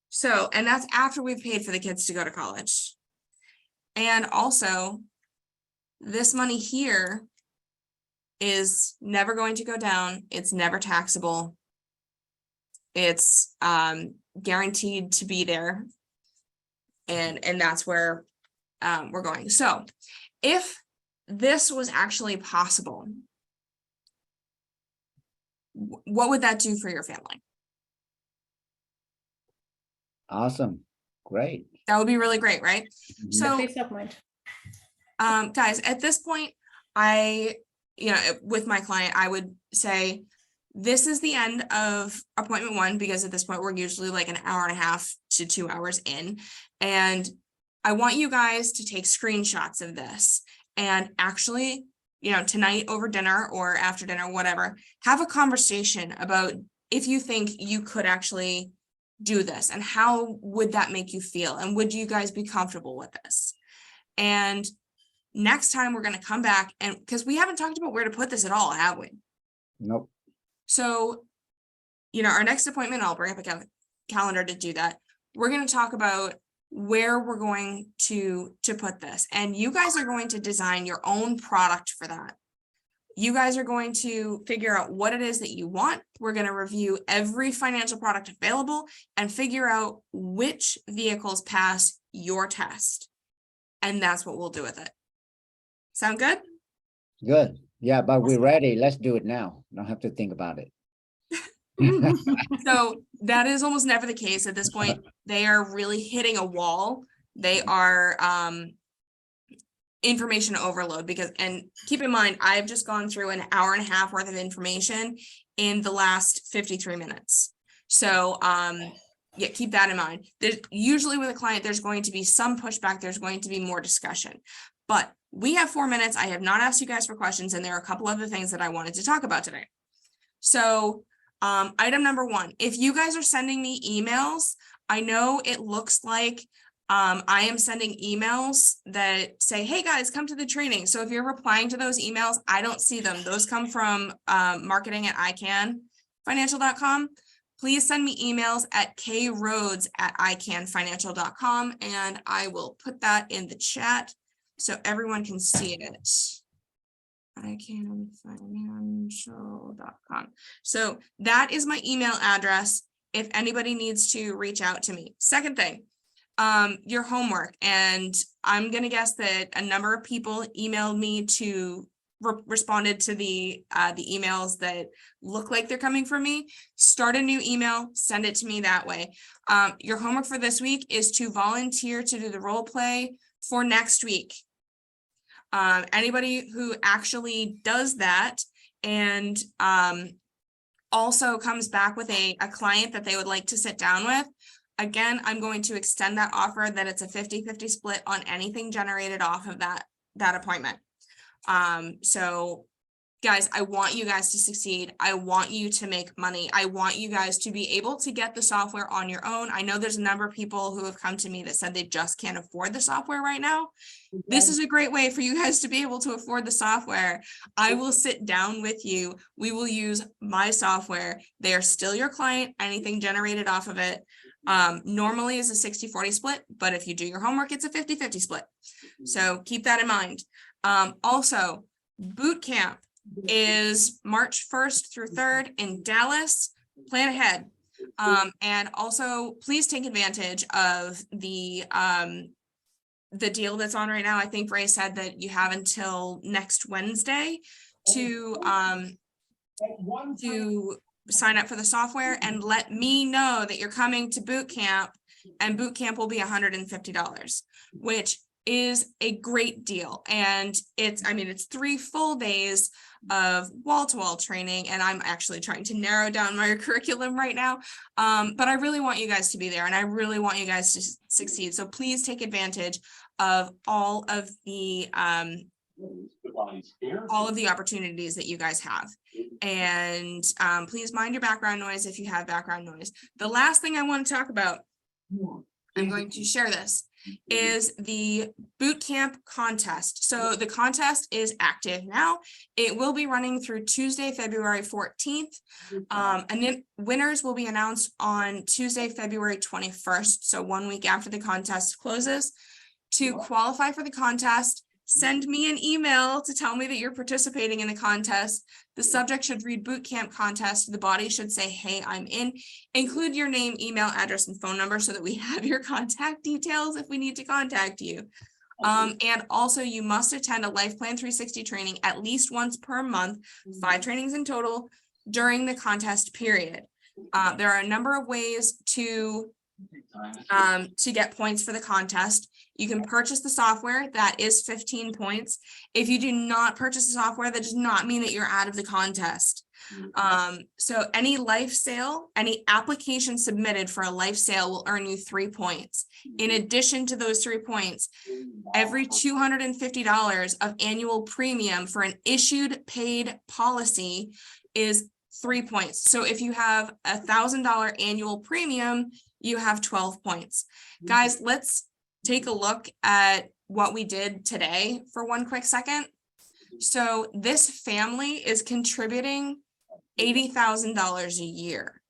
So, and that's after we've paid for the kids to go to college. And also, this money here is never going to go down. It's never taxable. It's guaranteed to be there. And that's where we're going. So if this was actually possible, what would that do for your family? Awesome, great. That would be really great, right? Mhm. So, Peace of mind. guys, at this point, with my client, I would say this is the end of appointment 1, because at this point, we're usually like an hour and a half to 2 hours in. And I want you guys to take screenshots of this and actually, tonight over dinner or after dinner, whatever, have a conversation about if you think you could actually do this and how would that make you feel? And would you guys be comfortable with this? And next time we're going to come back, and because we haven't talked about where to put this at all, have we? Nope, So, our next appointment, I'll bring up a calendar to do that. We're going to talk about where we're going to put this, and you guys are going to design your own product for that. You guys are going to figure out what it is that you want. We're going to review every financial product available and figure out which vehicles pass your test. And that's what we'll do with it. Sound good? good. Yeah, but we're ready. Let's do it now. Don't have to think about it. So that is almost never the case at this point. They are really hitting a wall. They are information overload and keep in mind, I've just gone through an hour and a half worth of information in the last 53 minutes. So yeah, keep that in mind. There's usually with a client, there's going to be some pushback, there's going to be more discussion. But we have 4 minutes. I have not asked you guys for questions, and there are a couple other things that I wanted to talk about today. So item number 1, if you guys are sending me emails, I know it looks like I am sending emails that say, hey guys, come to the training. So if you're replying to those emails, I don't see them. Those come from marketing@icanfinancial.com. Please send me emails at kroads@icanfinancial.com, and I will put that in the chat so everyone can see it. icanfinancial.com. So that is my email address if anybody needs to reach out to me. Second thing, your homework, and I'm gonna guess that a number of people emailed me to responded to the emails that look like they're coming from me. Start a new email, send it to me that way. Your homework for this week is to volunteer to do the role play for next week. Anybody who actually does that and also comes back with a client that they would like to sit down with, again, I'm going to extend that offer that it's a 50-50 split on anything generated off of that appointment. So guys, I want you guys to succeed. I want you to make money. I want you guys to be able to get the software on your own. I know there's a number of people who have come to me that said they just can't afford the software right now. This is a great way for you guys to be able to afford the software. I will sit down with you. We will use my software. They are still your client. Anything generated off of it normally is a 60-40 split, but if you do your homework, it's a 50-50 split. So keep that in mind. Also, boot camp is March 1st through 3rd in Dallas. Plan ahead. And also please take advantage of the deal that's on right now. I think Ray said that you have until next Wednesday to sign up for the software and let me know that you're coming to boot camp, and boot camp will be $150, which is a great deal. And it's 3 full days of wall-to-wall training, and I'm actually trying to narrow down my curriculum right now. But I really want you guys to be there, and I really want you guys to succeed. So please take advantage of all of the opportunities that you guys have. And please mind your background noise if you have background noise. The last thing I want to talk about, I'm going to share this, is the boot camp contest. So the contest is active now. It will be running through Tuesday, February 14th. And then winners will be announced on Tuesday, February 21st. So 1 week after the contest closes. To qualify for the contest, send me an email to tell me that you're participating in the contest. The subject should read boot camp contest. The body should say, hey, I'm in. Include your name, email, address, and phone number so that we have your contact details if we need to contact you. And also you must attend a Life Plan 360 training at least once per month, 5 trainings in total during the contest period. There are a number of ways to get points for the contest. You can purchase the software, that is 15 points. If you do not purchase the software, that does not mean that you're out of the contest. So any life sale, any application submitted for a life sale will earn you 3 points. In addition to those 3 points, every $250 of annual premium for an issued paid policy is 3 points. So if you have $1,000 annual premium, you have 12 points. Guys, let's take a look at what we did today for one quick second. So this family is contributing $80,000 a year.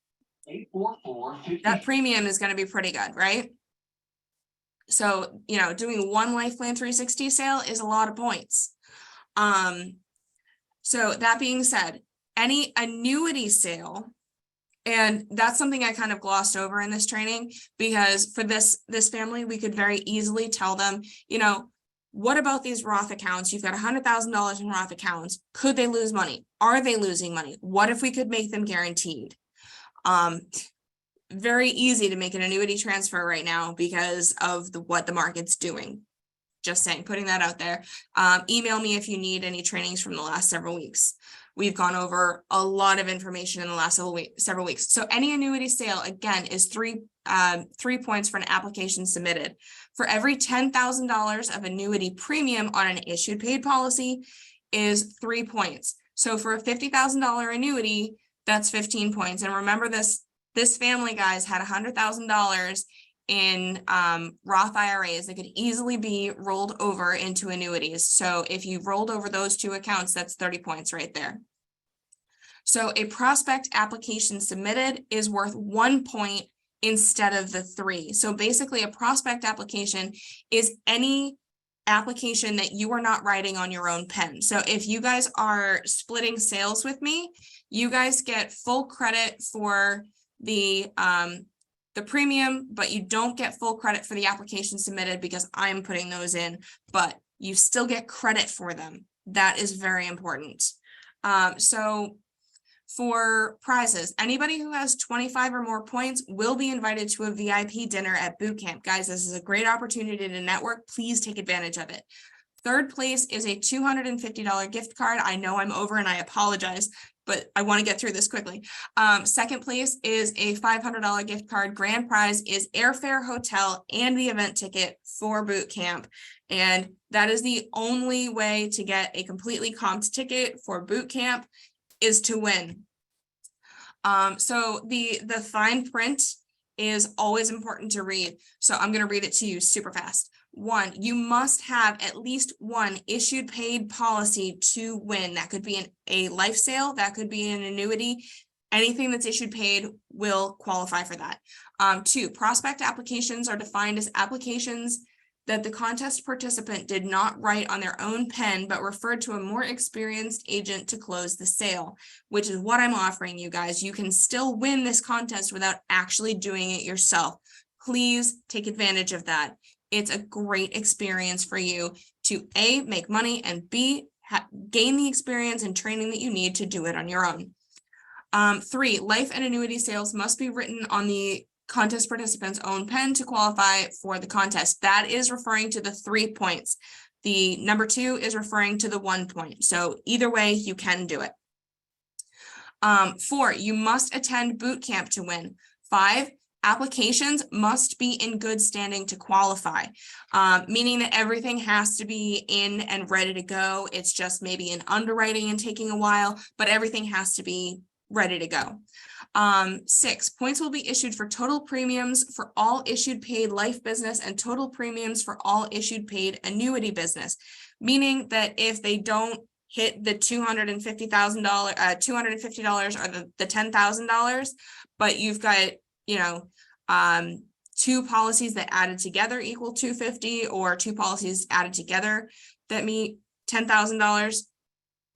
That premium is going to be pretty good, right? So, you know, doing one Life Plan 360 sale is a lot of points. So that being said, any annuity sale, and that's something I kind of glossed over in this training, because for this family, we could very easily tell them, you know, what about these Roth accounts? You've got $100,000 in Roth accounts. Could they lose money? Are they losing money? What if we could make them guaranteed? Very easy to make an annuity transfer right now because of what the market's doing. Just saying, putting that out there. Email me if you need any trainings from the last several weeks. We've gone over a lot of information in the last several weeks. So any annuity sale, again, is 3 points for an application submitted. For every $10,000 of annuity premium on an issued paid policy is 3 points. So for a $50,000 annuity, that's 15 points. And remember this family, guys, had $100,000 in Roth IRAs that could easily be rolled over into annuities. So if you rolled over those 2 accounts, that's 30 points right there. So a prospect application submitted is worth 1 point instead of the 3. So basically a prospect application is any application that you are not writing on your own pen. So if you guys are splitting sales with me, you guys get full credit for the premium, but you don't get full credit for the application submitted because I'm putting those in, but you still get credit for them. That is very important. So for prizes, anybody who has 25 or more points will be invited to a VIP dinner at boot camp. Guys, this is a great opportunity to network. Please take advantage of it. Third place is a $250 gift card. I know I'm over and I apologize, but I want to get through this quickly. Second place is a $500 gift card. Grand prize is airfare, hotel, and the event ticket for boot camp. And that is the only way to get a completely comped ticket for boot camp is to win. So the fine print is always important to read. So I'm going to read it to you super fast. 1, you must have at least 1 issued paid policy to win. That could be a life sale, that could be an annuity. Anything that's issued paid will qualify for that. 2, prospect applications are defined as applications that the contest participant did not write on their own pen, but referred to a more experienced agent to close the sale, which is what I'm offering you guys. You can still win this contest without actually doing it yourself. Please take advantage of that. It's a great experience for you to A, make money, and B, gain the experience and training that you need to do it on your own. 3, life and annuity sales must be written on the contest participant's own pen to qualify for the contest. That is referring to the 3 points. The number 2 is referring to the 1 point. So either way, you can do it. 4, you must attend boot camp to win. 5, applications must be in good standing to qualify, meaning that everything has to be in and ready to go. It's just maybe in underwriting and taking a while, but everything has to be ready to go. 6, points will be issued for total premiums for all issued paid life business and total premiums for all issued paid annuity business. Meaning that if they don't hit the $250,000, $250 or the $10,000, but you've got, you know, 2 policies that added together equal 250, or 2 policies added together that meet $10,000,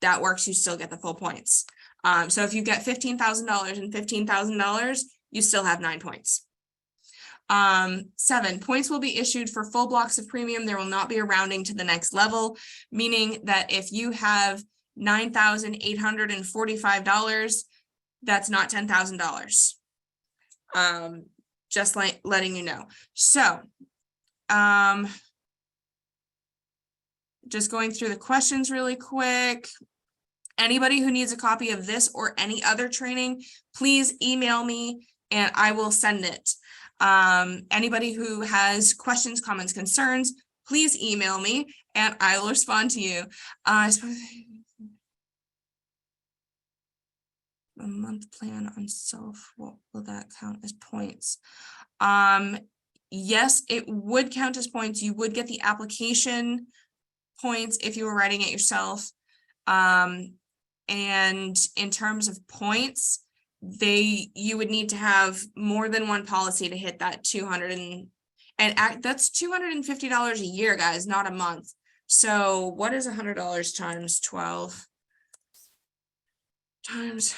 that works, you still get the full points. So if you get $15,000 and $15,000, you still have 9 points. 7, points will be issued for full blocks of premium. There will not be a rounding to the next level, meaning that if you have $9,845, that's not $10,000. Just like letting you know. So, just going through the questions really quick. Anybody who needs a copy of this or any other training, please email me and I will send it. Anybody who has questions, comments, concerns, please email me and I will respond to you. I suppose a month plan on self, what will that count as points? Yes, it would count as points. You would get the application points if you were writing it yourself. And in terms of points, you would need to have more than one policy to hit that that's $250 a year, guys, not a month. So what is $100 times 12? Times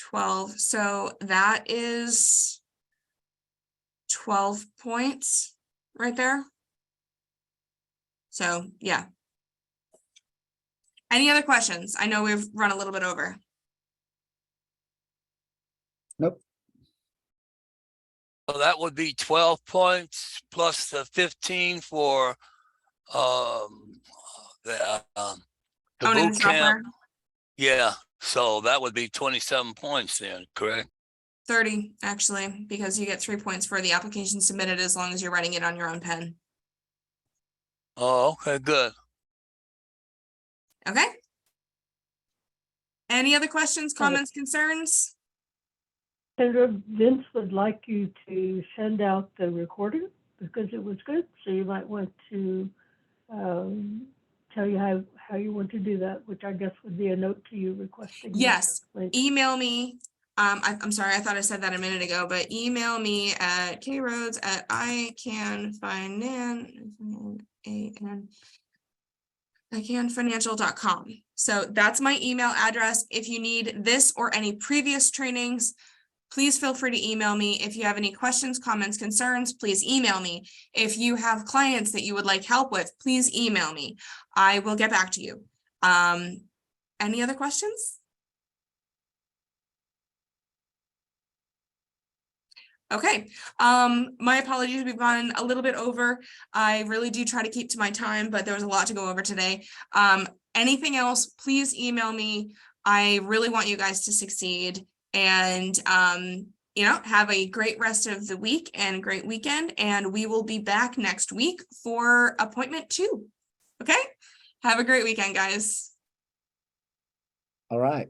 12. So that is 12 points right there. So yeah. Any other questions? I know we've run a little bit over. Nope. So that would be 12 points plus the 15 for the Owning boot the software, camp. Yeah, so that would be 27 points then, correct? 30 actually, because you get 3 points for the application submitted as long as you're writing it on your own pen. Oh, okay, good. Okay. Any other questions, comments, concerns? Kendra, Vince would like you to send out the recording because it was good. So you might want to tell you how you want to do that, which I guess would be a note to you requesting. that Yes. link. Email me. I'm sorry, I thought I said that a minute ago, but email me at icanfinancial.com. So that's my email address. If you need this or any previous trainings, please feel free to email me. If you have any questions, comments, concerns, please email me. If you have clients that you would like help with, please email me. I will get back to you. Any other questions? Okay, my apologies, we've gone a little bit over. I really do try to keep to my time, but there was a lot to go over today. Anything else, please email me. I really want you guys to succeed and, you know, have a great rest of the week and great weekend. And we will be back next week for appointment 2. Okay, have a great weekend, guys. All right.